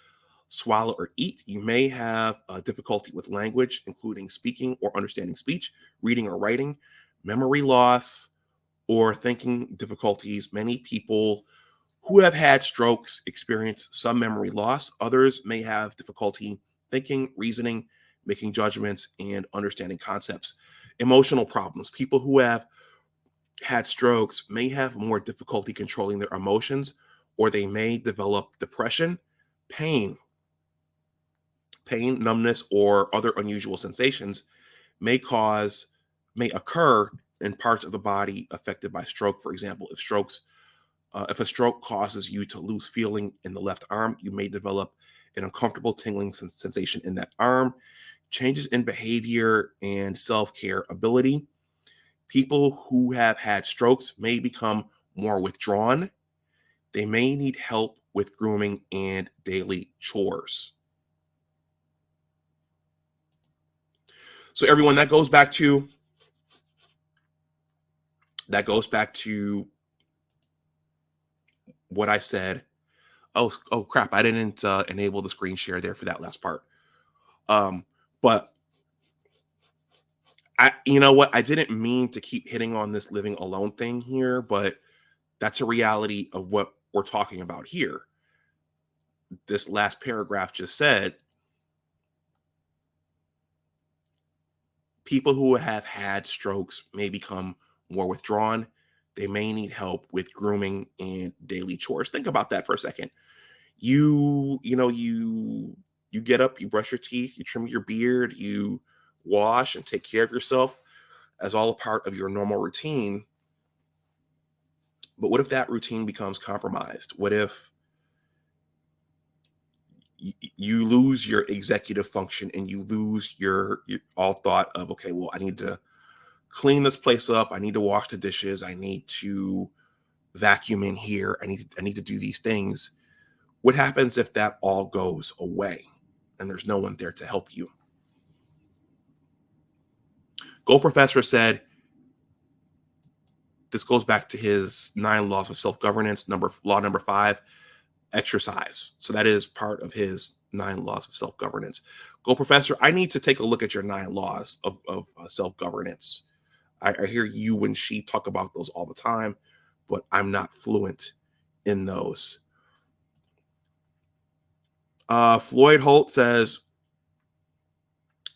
swallow, or eat. You may have difficulty with language, including speaking or understanding speech, reading or writing, memory loss, or thinking difficulties. Many people who have had strokes experience some memory loss. Others may have difficulty thinking, reasoning, making judgments, and understanding concepts. Emotional problems. People who have had strokes may have more difficulty controlling their emotions, or they may develop depression, pain, numbness, or other unusual sensations may occur in parts of the body affected by stroke. For example, if a stroke causes you to lose feeling in the left arm, you may develop an uncomfortable tingling sensation in that arm. Changes in behavior and self-care ability. People who have had strokes may become more withdrawn. They may need help with grooming and daily chores. So everyone, that goes back to what I said. Oh crap, I didn't enable the screen share there for that last part. But you know what? I didn't mean to keep hitting on this living alone thing here, but that's a reality of what we're talking about here. This last paragraph just said, people who have had strokes may become more withdrawn. They may need help with grooming and daily chores. Think about that for a second. You get up, you brush your teeth, you trim your beard, you wash and take care of yourself as all a part of your normal routine. But what if that routine becomes compromised? What if you lose your executive function, and you lose your all thought of, okay, well, I need to clean this place up. I need to wash the dishes. I need to vacuum in here. I need to do these things. What happens if that all goes away and there's no one there to help you? Go Professor said, this goes back to his 9 laws of self-governance. Law number 5, exercise. So that is part of his 9 laws of self-governance. Go Professor, I need to take a look at your 9 laws of self-governance. I hear you and she talk about those all the time, but I'm not fluent in those. Floyd Holt says,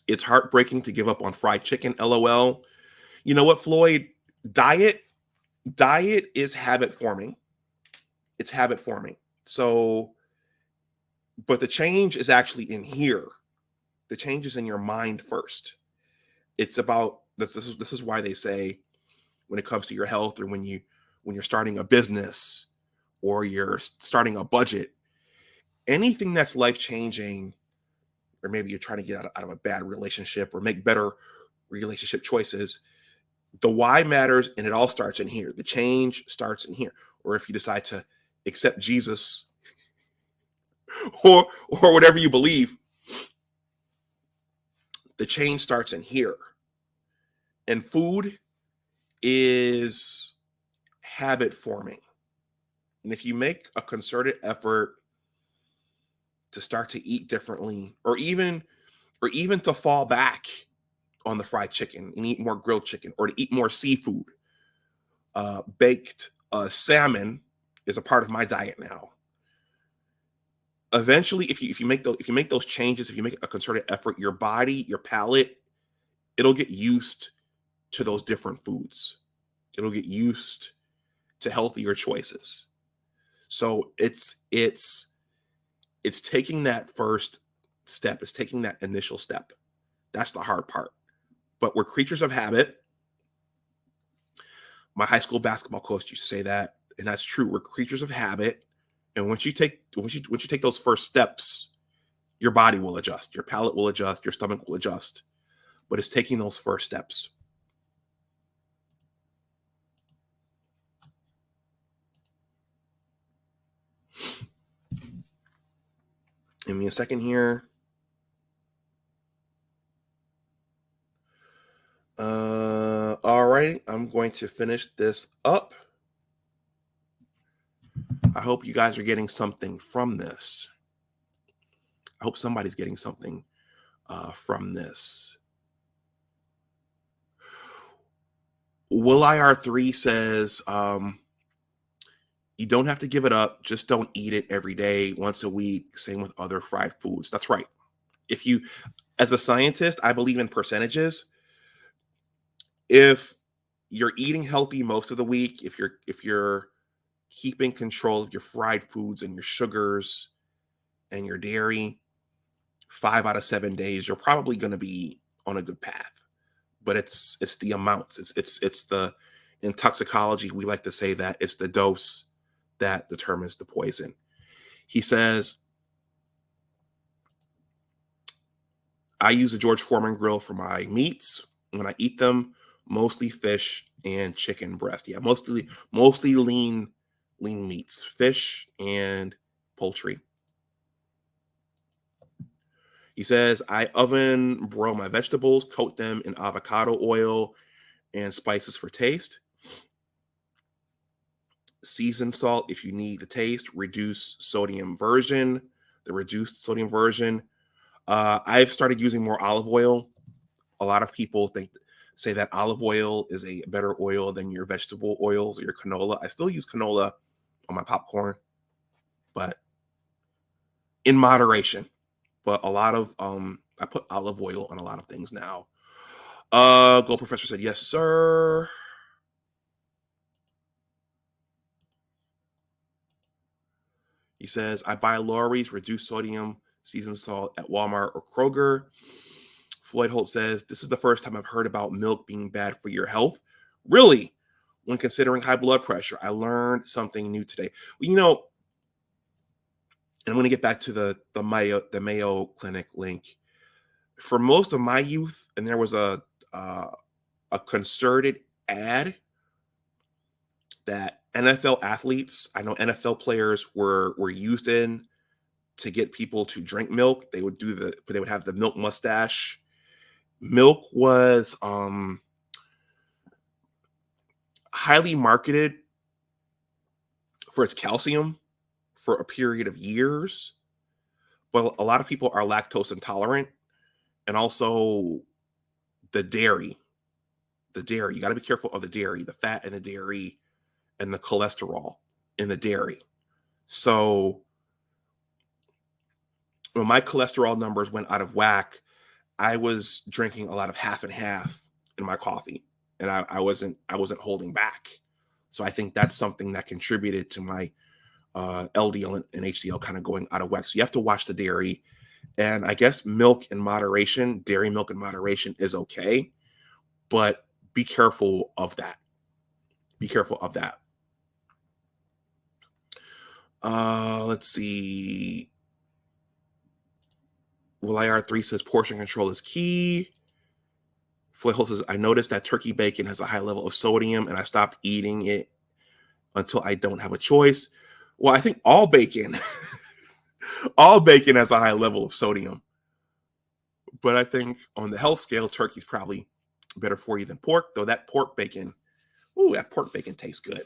it's heartbreaking to give up on fried chicken, LOL. You know what, Floyd? Diet is habit forming. It's habit forming. So, but the change is actually in here. The change is in your mind first. It's about this is why they say, when it comes to your health, or when you're starting a business, or you're starting a budget, anything that's life changing, or maybe you're trying to get out of a bad relationship or make better relationship choices, the why matters, and it all starts in here. The change starts in here. Or if you decide to accept Jesus, or whatever you believe, the change starts in here. And food is habit forming. And if you make a concerted effort to start to eat differently, or even to fall back on the fried chicken and eat more grilled chicken, or to eat more seafood, baked salmon is a part of my diet now. Eventually, if you make those changes, if you make a concerted effort, your body, your palate, it'll get used to those different foods. It'll get used to healthier choices. So it's taking that first step. It's taking that initial step. That's the hard part. But we're creatures of habit. My high school basketball coach used to say that, and that's true. We're creatures of habit. And once you take those first steps, your body will adjust, your palate will adjust, your stomach will adjust. But it's taking those first steps. Give me a second here. All right, I'm going to finish this up. I hope you guys are getting something from this. I hope somebody's getting something from this. Will IR3 says, you don't have to give it up. Just don't eat it every day, once a week. Same with other fried foods. That's right. If you, as a scientist, I believe in percentages. If you're eating healthy most of the week, if you're keeping control of your fried foods and your sugars and your dairy, 5 out of 7 days, you're probably going to be on a good path. But it's the amounts. It's the, in toxicology, we like to say that it's the dose that determines the poison. He says, I use a George Foreman grill for my meats. When I eat them, mostly fish and chicken breast. Yeah, mostly lean meats, fish and poultry. He says, I oven broil my vegetables, coat them in avocado oil and spices for taste. Season salt if you need the taste. Reduced sodium version, the reduced sodium version. I've started using more olive oil. A lot of people say that olive oil is a better oil than your vegetable oils or your canola. I still use canola on my popcorn, but in moderation. But a lot of I put olive oil on a lot of things now. Go Professor said, yes, sir. He says, I buy Lawry's reduced sodium seasoned salt at Walmart or Kroger. Floyd Holt says, this is the first time I've heard about milk being bad for your health. Really? When considering high blood pressure, I learned something new today. You know, And I'm going to get back to the Mayo Clinic link. For most of my youth, and there was uh, a concerted ad that NFL athletes, I know NFL players were used in to get people to drink milk. They would have the milk mustache. Milk was highly marketed for its calcium for a period of years, but a lot of people are lactose intolerant, and also the dairy. The dairy, you got to be careful of the dairy, the fat in the dairy, and the cholesterol in the dairy. So when my cholesterol numbers went out of whack, I was drinking a lot of half and half in my coffee, and I wasn't holding back. So I think that's something that contributed to my LDL and HDL kind of going out of whack. So you have to watch the dairy, and I guess milk in moderation, dairy milk in moderation is okay, but be careful of that. Be careful of that. Let's see. Will IR3 says portion control is key. Flail says, I noticed that turkey bacon has a high level of sodium and I stopped eating it until I don't have a choice. Well, I think all bacon, all bacon has a high level of sodium. But I think on the health scale, turkey's probably better for you than pork, though that pork bacon tastes good.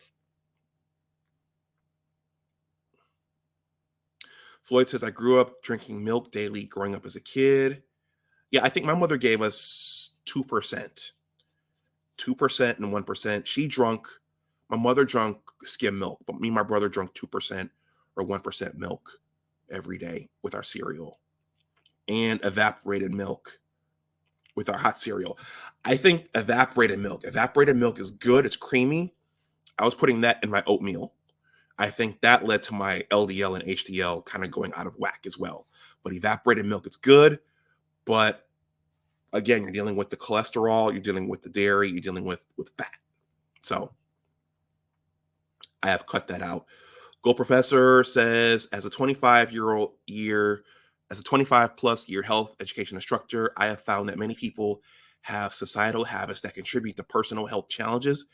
Floyd says, I grew up drinking milk daily growing up as a kid. Yeah, I think my mother gave us 2%. 2% and 1%. My mother drank skim milk, but me and my brother drank 2% or 1% milk every day with our cereal, and evaporated milk with our hot cereal. I think evaporated milk is good. It's creamy. I was putting that in my oatmeal. I think that led to my LDL and HDL kind of going out of whack as well. But evaporated milk is good. But again, you're dealing with the cholesterol, you're dealing with the dairy, you're dealing with fat. So I have cut that out. Go Professor says, as a 25 plus year health education instructor, I have found that many people have societal habits that contribute to personal health challenges.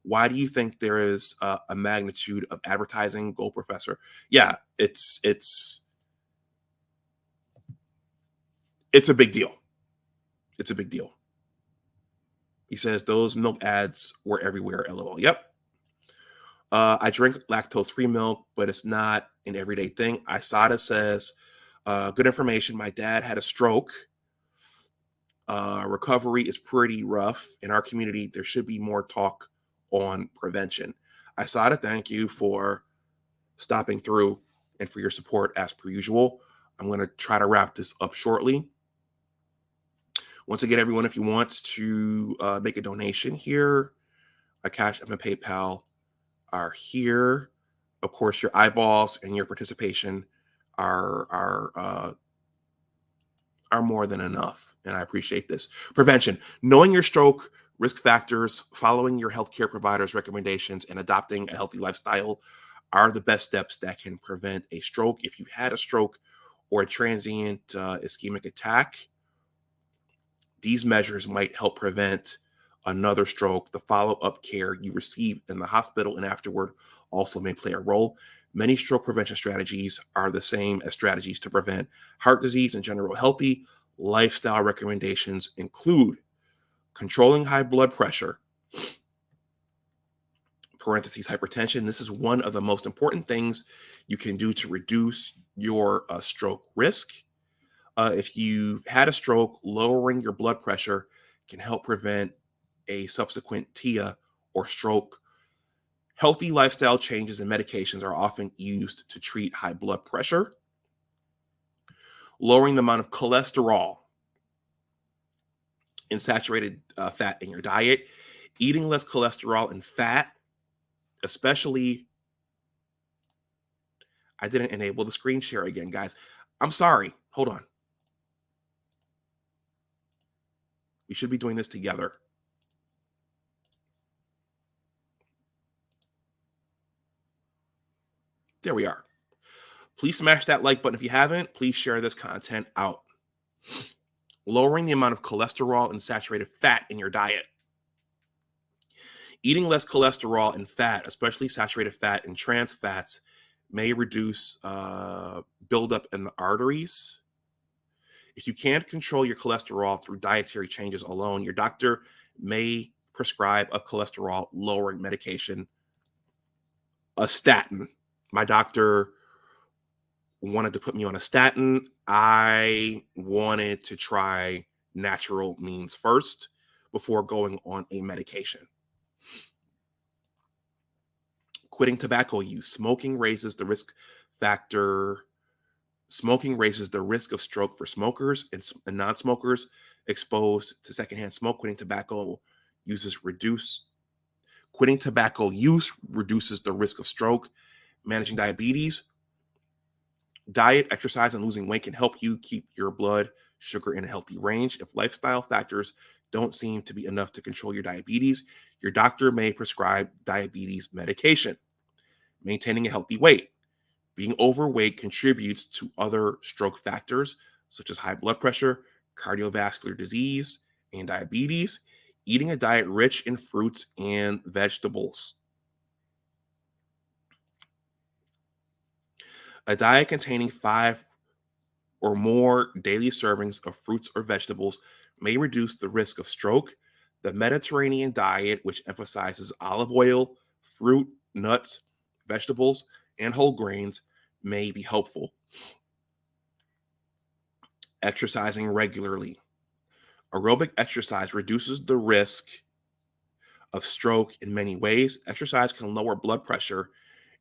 Why do you think there is a magnitude of advertising? Go Professor. Yeah, it's a big deal. It's a big deal. He says those milk ads were everywhere. LOL. Yep. I drink lactose-free milk, but it's not an everyday thing. Isada says, good information. My dad had a stroke. Recovery is pretty rough. In our community, there should be more talk on prevention. Isada, thank you for stopping through and for your support as per usual. I'm going to try to wrap this up shortly. Once again, everyone, if you want to make a donation here, my Cash App and PayPal are here. Of course, your eyeballs and your participation are more than enough, and I appreciate this. Prevention: knowing your stroke risk factors, following your healthcare provider's recommendations, and adopting a healthy lifestyle are the best steps that can prevent a stroke. If you had a stroke or a transient ischemic attack, these measures might help prevent another stroke. The follow-up care you receive in the hospital and afterward also may play a role. Many stroke prevention strategies are the same as strategies to prevent heart disease in general. Healthy lifestyle recommendations include controlling high blood pressure, parentheses, hypertension. This is one of the most important things you can do to reduce your stroke risk. If you've had a stroke, lowering your blood pressure can help prevent a subsequent TIA or stroke. Healthy lifestyle changes and medications are often used to treat high blood pressure. Lowering the amount of cholesterol and saturated fat in your diet. Eating less cholesterol and fat, especially. I didn't enable the screen share again, guys. I'm sorry. Hold on. We should be doing this together. There we are. Please smash that like button if you haven't. Please share this content out. Lowering the amount of cholesterol and saturated fat in your diet. Eating less cholesterol and fat, especially saturated fat and trans fats, may reduce buildup in the arteries. If you can't control your cholesterol through dietary changes alone, your doctor may prescribe a cholesterol lowering medication, a statin. My doctor wanted to put me on a statin. I wanted to try natural means first before going on a medication. Quitting tobacco use. Smoking raises the risk of stroke for smokers and non-smokers exposed to secondhand smoke. Quitting tobacco use reduces the risk of stroke. Managing diabetes. Diet, exercise, and losing weight can help you keep your blood sugar in a healthy range. If lifestyle factors don't seem to be enough to control your diabetes, your doctor may prescribe diabetes medication. Maintaining a healthy weight. Being overweight contributes to other stroke factors such as high blood pressure, cardiovascular disease, and diabetes. Eating a diet rich in fruits and vegetables. A diet containing 5 or more daily servings of fruits or vegetables may reduce the risk of stroke. The Mediterranean diet, which emphasizes olive oil, fruit, nuts, vegetables, and whole grains, may be helpful. Exercising regularly. Aerobic exercise reduces the risk of stroke in many ways. Exercise can lower blood pressure,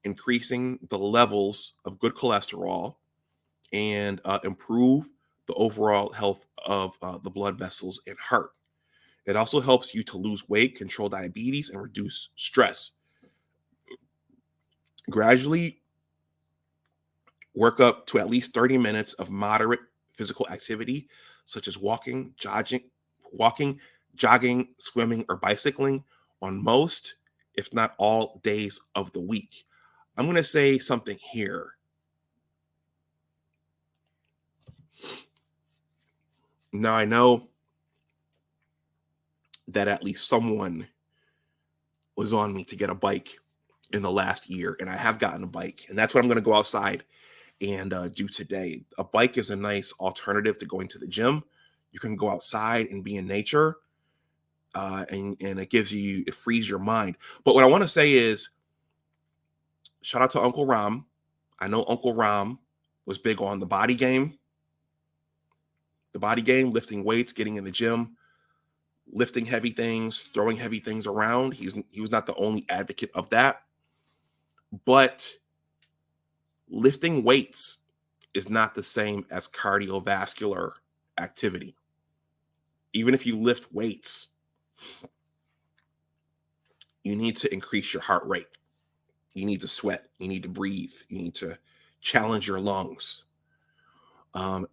increasing the levels of good cholesterol, and improve the overall health of the blood vessels and heart. It also helps you to lose weight, control diabetes, and reduce stress. Gradually work up to at least 30 minutes of moderate physical activity, such as walking, jogging, swimming, or bicycling on most, if not all, days of the week. I'm going to say something here. Now, I know that at least someone was on me to get a bike in the last year, and I have gotten a bike, and that's what I'm going to go outside and do today. A bike is a nice alternative to going to the gym. You can go outside and be in nature, and it frees your mind. But what I want to say is, shout out to Uncle Ram. I know Uncle Ram was big on the body game, lifting weights, getting in the gym, lifting heavy things, throwing heavy things around. He was not the only advocate of that, but lifting weights is not the same as cardiovascular activity. Even if you lift weights, you need to increase your heart rate. You need to sweat. You need to breathe. You need to challenge your lungs. I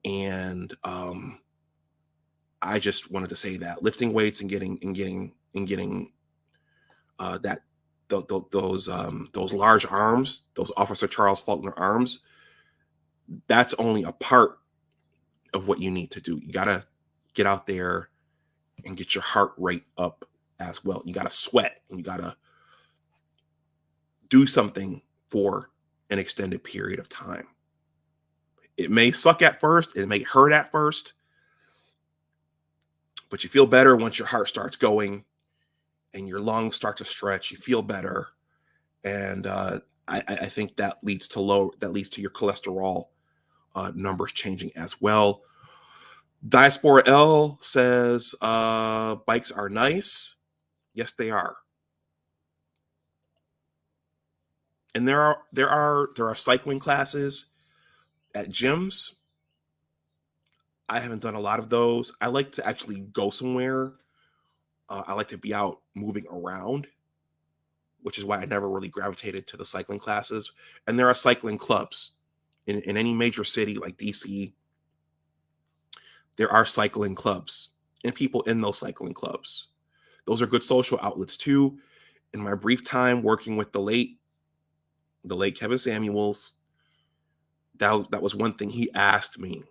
just wanted to say that lifting weights and getting those large arms, those Officer Charles Faulkner arms, that's only a part of what you need to do. You gotta get out there and get your heart rate up as well. You gotta sweat and you gotta do something for an extended period of time. It may suck at first, it may hurt at first, but you feel better once your heart starts going and your lungs start to stretch. You feel better, and I think that leads to your cholesterol numbers changing as well. Diaspora L says bikes are nice. Yes, they are. And there are cycling classes at gyms. I haven't done a lot of those. I like to actually go somewhere. I like to be out moving around, which is why I never really gravitated to the cycling classes. And there are cycling clubs in any major city like DC. There are cycling clubs and people in those cycling clubs. Those are good social outlets too. In my brief time working with the late Kevin Samuels, that was one thing he asked me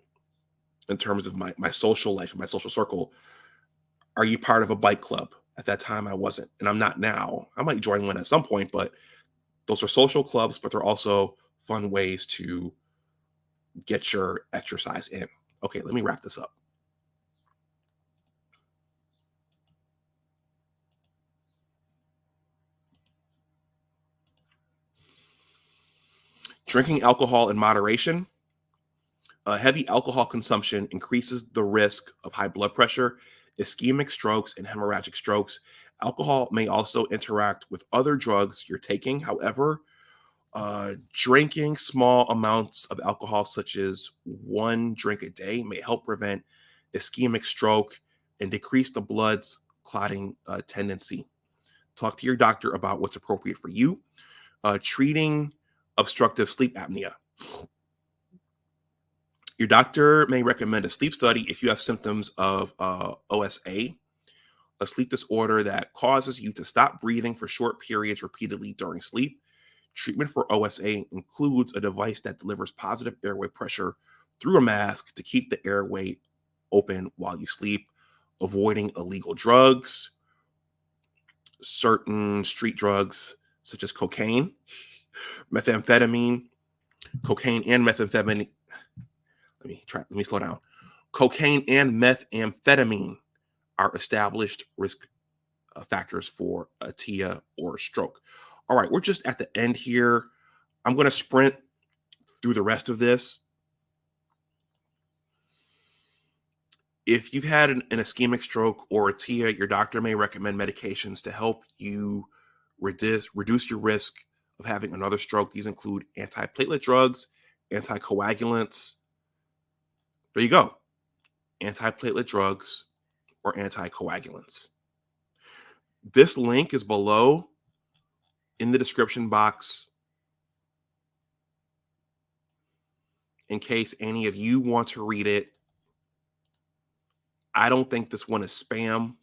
in terms of my social life and my social circle. Are you part of a bike club? At that time, I wasn't, and I'm not now. I might join one at some point, but those are social clubs, but they're also fun ways to get your exercise in. Okay, let me wrap this up. Drinking alcohol in moderation. Heavy alcohol consumption increases the risk of high blood pressure, ischemic strokes, and hemorrhagic strokes. Alcohol may also interact with other drugs you're taking. However, drinking small amounts of alcohol, such as 1 drink a day, may help prevent ischemic stroke and decrease the blood's clotting tendency. Talk to your doctor about what's appropriate for you. Treating obstructive sleep apnea. Your doctor may recommend a sleep study if you have symptoms of OSA, a sleep disorder that causes you to stop breathing for short periods repeatedly during sleep. Treatment for OSA includes a device that delivers positive airway pressure through a mask to keep the airway open while you sleep. Avoiding illegal drugs, certain street drugs such as cocaine, methamphetamine, cocaine and methamphetamine. Let me slow down. Cocaine and methamphetamine are established risk factors for a TIA or stroke. All right, we're just at the end here. I'm going to sprint through the rest of this. If you've had an ischemic stroke or a TIA, your doctor may recommend medications to help you reduce your risk of having another stroke. These include antiplatelet drugs, anticoagulants. There you go. Antiplatelet drugs or anticoagulants. This link is below in the description box in case any of you want to read it. I don't think this one is spam.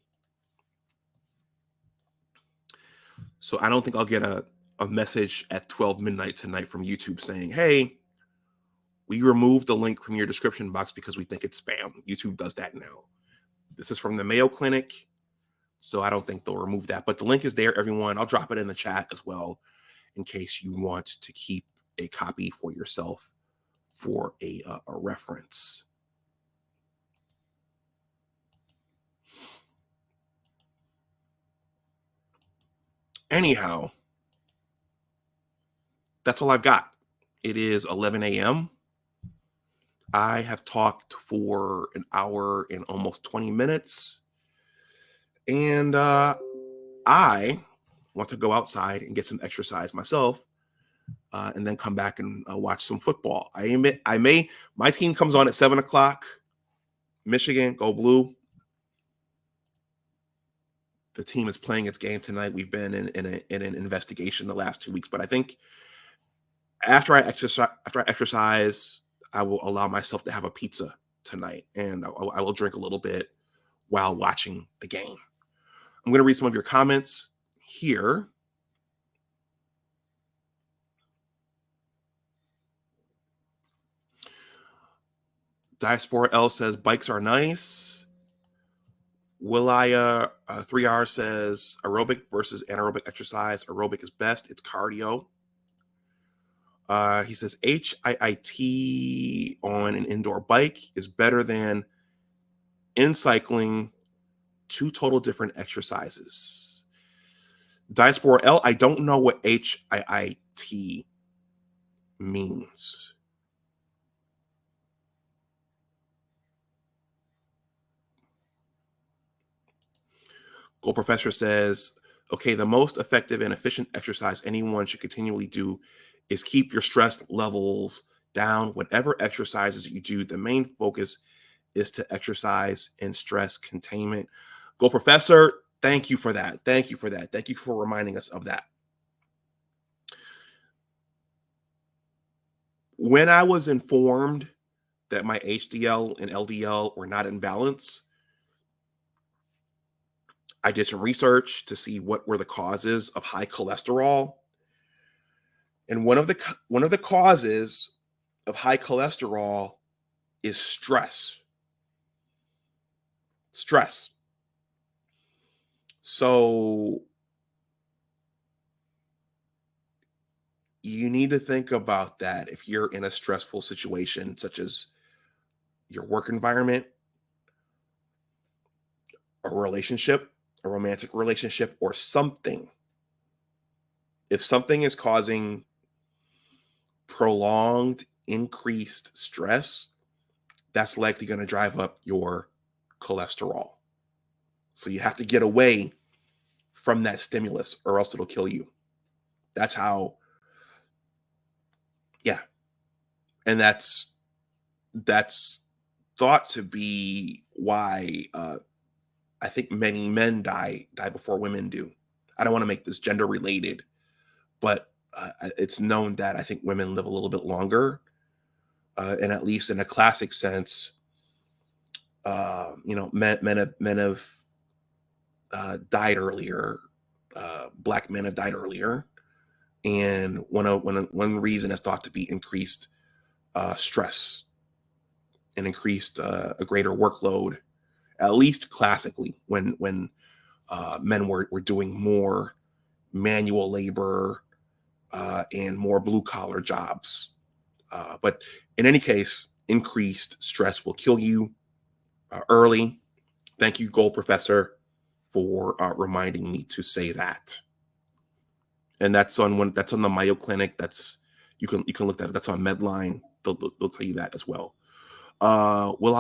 So I don't think I'll get a message at 12 midnight tonight from YouTube saying, hey, we removed the link from your description box because we think it's spam. YouTube does that now. This is from the Mayo Clinic, so I don't think they'll remove that. But the link is there, everyone. I'll drop it in the chat as well in case you want to keep a copy for yourself for a reference. Anyhow, that's all I've got. It is 11 a.m. I have talked for an hour and almost 20 minutes. And I want to go outside and get some exercise myself and then come back and watch some football. My team comes on at 7 o'clock. Michigan, go blue. The team is playing its game tonight. We've been in an investigation the last 2 weeks, but I think after I exercise, I will allow myself to have a pizza tonight, and I will drink a little bit while watching the game. I'm going to read some of your comments here. Diaspora L says bikes are nice. Willaya 3R says aerobic versus anaerobic exercise. Aerobic is best. It's cardio. He says HIIT on an indoor bike is better than in cycling. 2 total different exercises. Diaspora L, I don't know what HIIT means. Gold Professor says, okay, the most effective and efficient exercise anyone should continually do is keep your stress levels down. Whatever exercises you do, the main focus is to exercise and stress containment. Gold Professor, thank you for that. Thank you for that. Thank you for reminding us of that. When I was informed that my HDL and LDL were not in balance, I did some research to see what were the causes of high cholesterol. And one of the causes of high cholesterol is stress. Stress. So you need to think about that if you're in a stressful situation, such as your work environment, a relationship, a romantic relationship, or something. If something is causing prolonged increased stress, that's likely going to drive up your cholesterol. So you have to get away from that stimulus or else it'll kill you. That's how, yeah. And that's thought to be why I think many men die before women do. I don't want to make this gender related, but it's known that I think women live a little bit longer, and at least in a classic sense, men have died earlier. Black men have died earlier, and one reason is thought to be increased stress and increased a greater workload. At least classically, when men were doing more manual labor and more blue collar jobs. But in any case, increased stress will kill you early. Thank you, Gold Professor, for reminding me to say that. And that's on the Mayo Clinic. You can look that up. That's on Medline. They'll tell you that as well. Will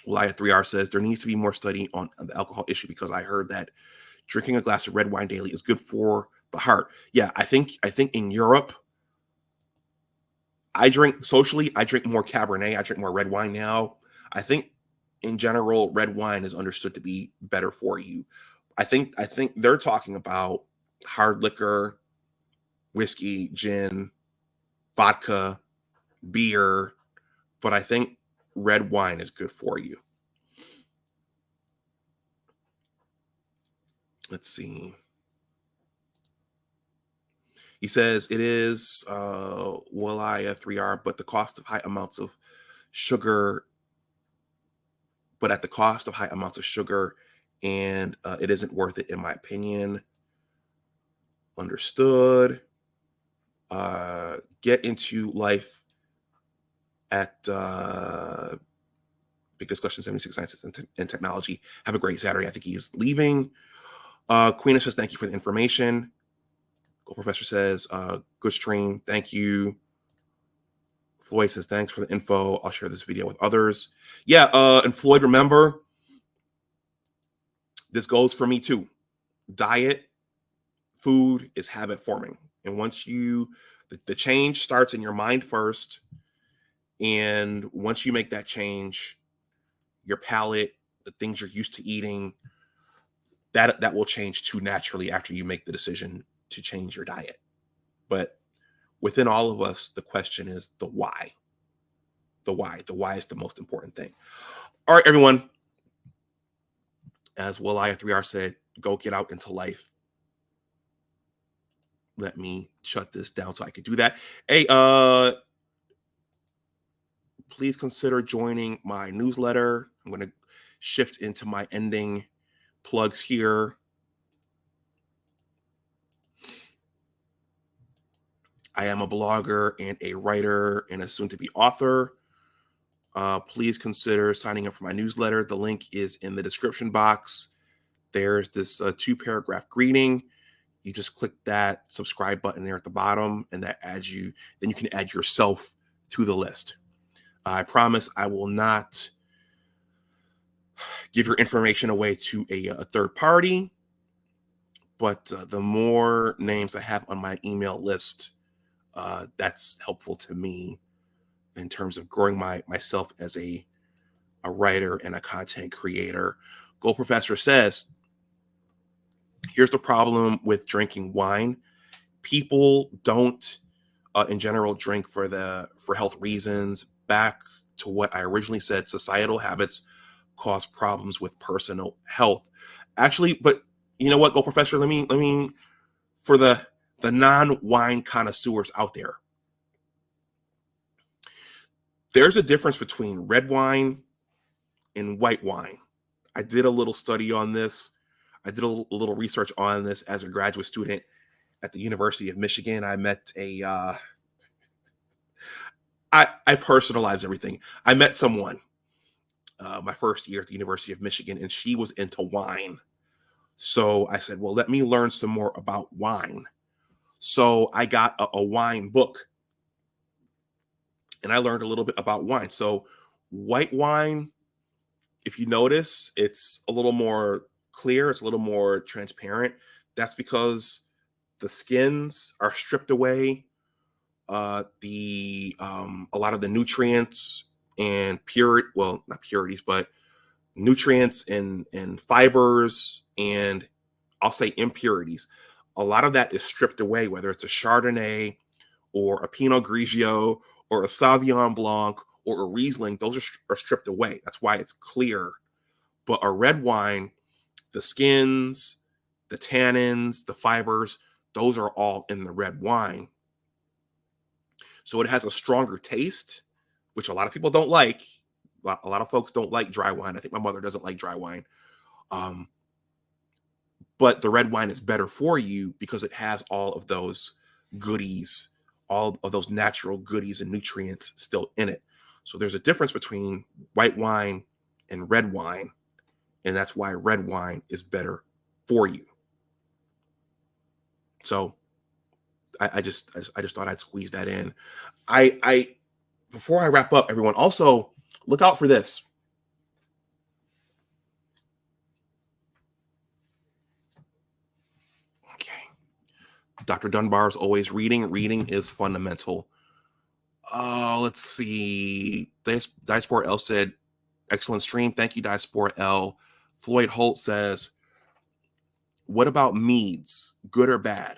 IR3R says there needs to be more study on the alcohol issue because I heard that drinking a glass of red wine daily is good for the heart. Yeah, I think in Europe, I drink more Cabernet. I drink more red wine now. I think in general, red wine is understood to be better for you. I think they're talking about hard liquor, whiskey, gin, vodka, beer, but I think red wine is good for you. Let's see. He says it is Wallaya 3R, but the cost of high amounts of sugar, but at the cost of high amounts of sugar, and it isn't worth it in my opinion. Understood. Get into life at Big Discussion 76 Sciences and Technology. Have a great Saturday. I think he's leaving. Queen says, thank you for the information. Gold Professor says, good stream. Thank you. Floyd says, thanks for the info. I'll share this video with others. Yeah, and Floyd, remember, this goes for me too. Diet, food is habit forming. And once the change starts in your mind first, and once you make that change, your palate, the things you're used to eating, that will change too naturally after you make the decision to change your diet. But within all of us, the question is the why. The why. The why is the most important thing. All right, everyone. As Wallaya3R said, go get out into life. Let me shut this down so I can do that. Hey, please consider joining my newsletter. I'm going to shift into my ending plugs here. I am a blogger and a writer and a soon-to-be author. Please consider signing up for my newsletter. The link is in the description box. There's this 2-paragraph greeting. You just click that subscribe button there at the bottom, and that adds you. Then you can add yourself to the list. I promise I will not give your information away to a third party, but the more names I have on my email list, that's helpful to me in terms of growing myself as a writer and a content creator. Gold Professor says, here's the problem with drinking wine. People don't, in general, drink for health reasons. Back to what I originally said, societal habits cause problems with personal health. Actually, but you know what, Gold Professor, let me for the non-wine connoisseurs out there, There's a difference between red wine and white wine. I did a little study on this. I did a little research on this as a graduate student at the University of Michigan. I met I personalized everything. I met someone my first year at the University of Michigan, and she was into wine. So I said, well, let me learn some more about wine. So I got a wine book, and I learned a little bit about wine. So white wine, if you notice, it's a little more clear, it's a little more transparent. That's because the skins are stripped away. The A lot of the nutrients and not purities, but nutrients and fibers, and I'll say impurities. A lot of that is stripped away, whether it's a Chardonnay or a Pinot Grigio or a Sauvignon Blanc or a Riesling. Those are stripped away. That's why it's clear. But a red wine, the skins, the tannins, the fibers, those are all in the red wine. So it has a stronger taste, which a lot of people don't like. A lot of folks don't like dry wine. I think my mother doesn't like dry wine. But the red wine is better for you because it has all of those goodies, all of those natural goodies and nutrients still in it. So there's a difference between white wine and red wine, and that's why red wine is better for you. So I just thought I'd squeeze that in. I before I wrap up, everyone, also look out for this. Okay. Dr. Dunbar is always reading. Reading is fundamental. Let's see. Diaspora L said, excellent stream. Thank you, Diaspora L. Floyd Holt says, what about meads? Good or bad?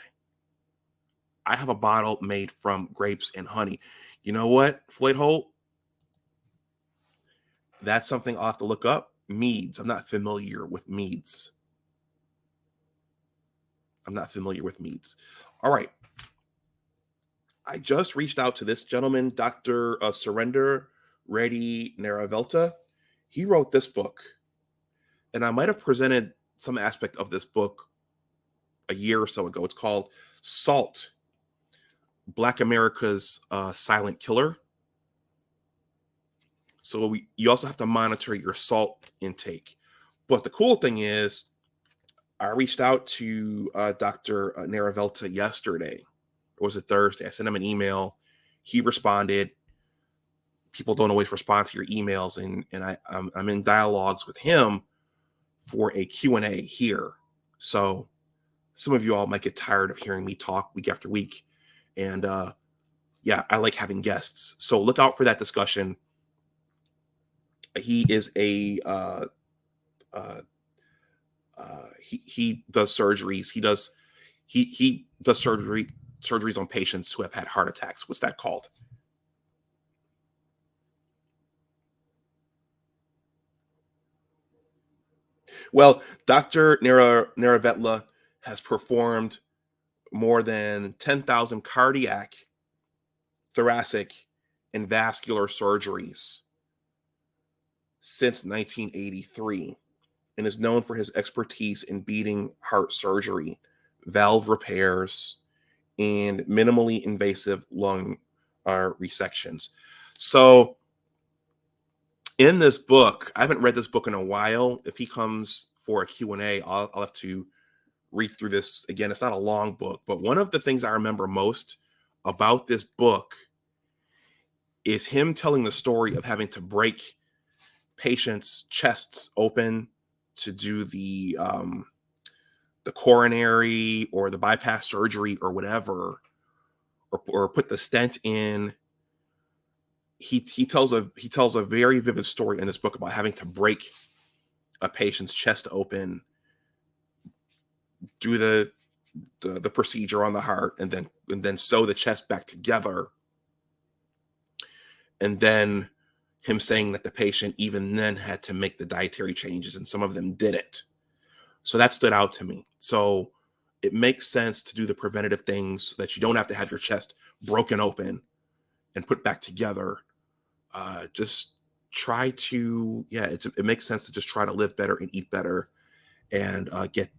I have a bottle made from grapes and honey. You know what, Floyd Holt? That's something I'll have to look up. Meads. I'm not familiar with meads. All right. I just reached out to this gentleman, Dr. Surrender Reddy Naravelta. He wrote this book, and I might have presented some aspect of this book a year or so ago. It's called Salt, Black America's Silent Killer. So you also have to monitor your salt intake. But the cool thing is, I reached out to Dr. Naravelta yesterday. Or was it Thursday? I sent him an email. He responded. People don't always respond to your emails, and I'm in dialogues with him for a Q&A here. So some of you all might get tired of hearing me talk week after week. And yeah, I like having guests. So look out for that discussion. He is he does surgeries. He does surgeries on patients who have had heart attacks. What's that called? Well, Dr. Naravetla has performed more than 10,000 cardiac, thoracic, and vascular surgeries since 1983, and is known for his expertise in beating heart surgery, valve repairs, and minimally invasive lung resections. So in this book, I haven't read this book in a while. If he comes for a Q&A, I'll have to read through this again. It's not a long book, but one of the things I remember most about this book is him telling the story of having to break patients' chests open to do the coronary or the bypass surgery or whatever, or put the stent in. He tells a very vivid story in this book about having to break a patient's chest open, do the procedure on the heart, and then sew the chest back together. And then him saying that the patient even then had to make the dietary changes, and some of them didn't. So that stood out to me. So it makes sense to do the preventative things so that you don't have to have your chest broken open and put back together just try to, yeah, it makes sense to just try to live better and eat better and get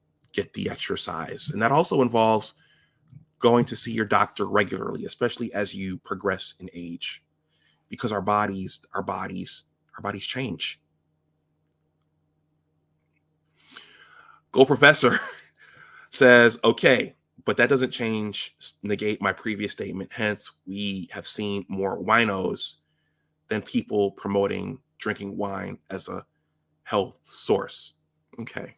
the exercise. And that also involves going to see your doctor regularly, especially as you progress in age, because our bodies change. Go Professor says, okay, but that doesn't negate my previous statement. Hence, we have seen more winos than people promoting drinking wine as a health source. Okay.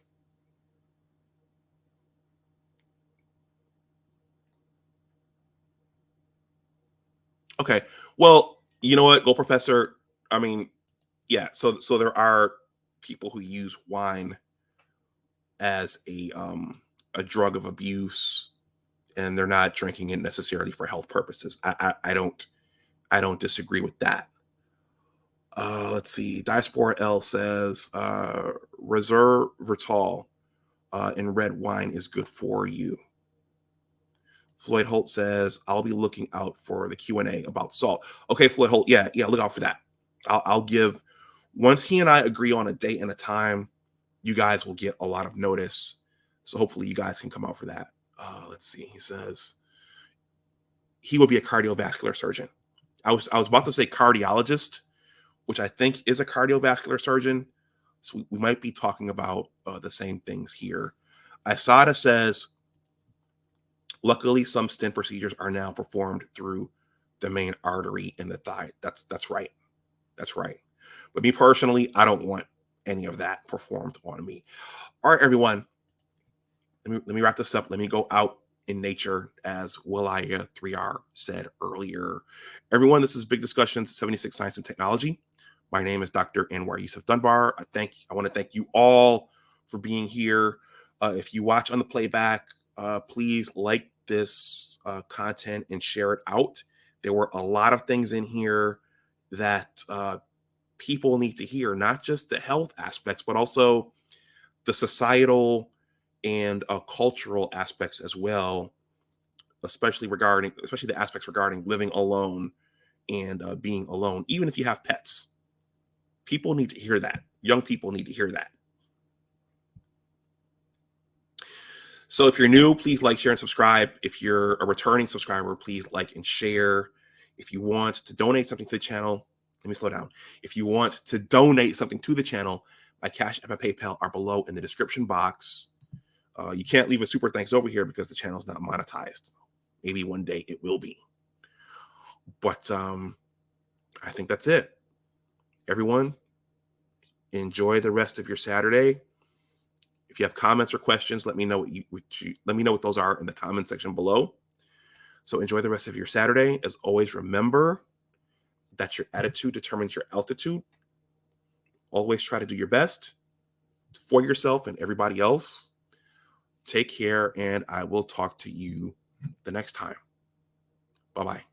Okay. Well, you know what, Go Professor. I mean, yeah. So there are people who use wine as a drug of abuse, and they're not drinking it necessarily for health purposes. I don't disagree with that. Let's see. Diaspora L says reserve Vertal in red wine is good for you. Floyd Holt says I'll be looking out for the Q&A about salt. Okay, Floyd Holt. Yeah, look out for that. I'll give, once he and I agree on a date and a time, you guys will get a lot of notice. So hopefully you guys can come out for that. Let's see. He says he will be a cardiovascular surgeon. I was about to say cardiologist, which I think is a cardiovascular surgeon. So we might be talking about the same things here. Asada says, luckily, some stent procedures are now performed through the main artery in the thigh. That's right. That's right. But me personally, I don't want any of that performed on me. All right, everyone. Let me wrap this up. Let me go out in nature, as Willia 3R said earlier. Everyone, this is Big Discussions 76 Science and Technology. My name is Dr. Anwar Yusuf Dunbar. I want to thank you all for being here. If you watch on the playback, please like this content and share it out. There were a lot of things in here that people need to hear, not just the health aspects, but also the societal and cultural aspects as well, especially the aspects regarding living alone and being alone, even if you have pets. People need to hear that. Young people need to hear that. So if you're new, please like, share, and subscribe. If you're a returning subscriber, please like and share. If you want to donate something to the channel, let me slow down. If you want to donate something to the channel, my Cash App and PayPal are below in the description box. You can't leave a super thanks over here because the channel is not monetized. Maybe one day it will be. But I think that's it. Everyone, enjoy the rest of your Saturday. If you have comments or questions, let me know let me know what those are in the comment section below. So enjoy the rest of your Saturday. As always, remember that your attitude determines your altitude. Always try to do your best for yourself and everybody else. Take care, and I will talk to you the next time. Bye-bye.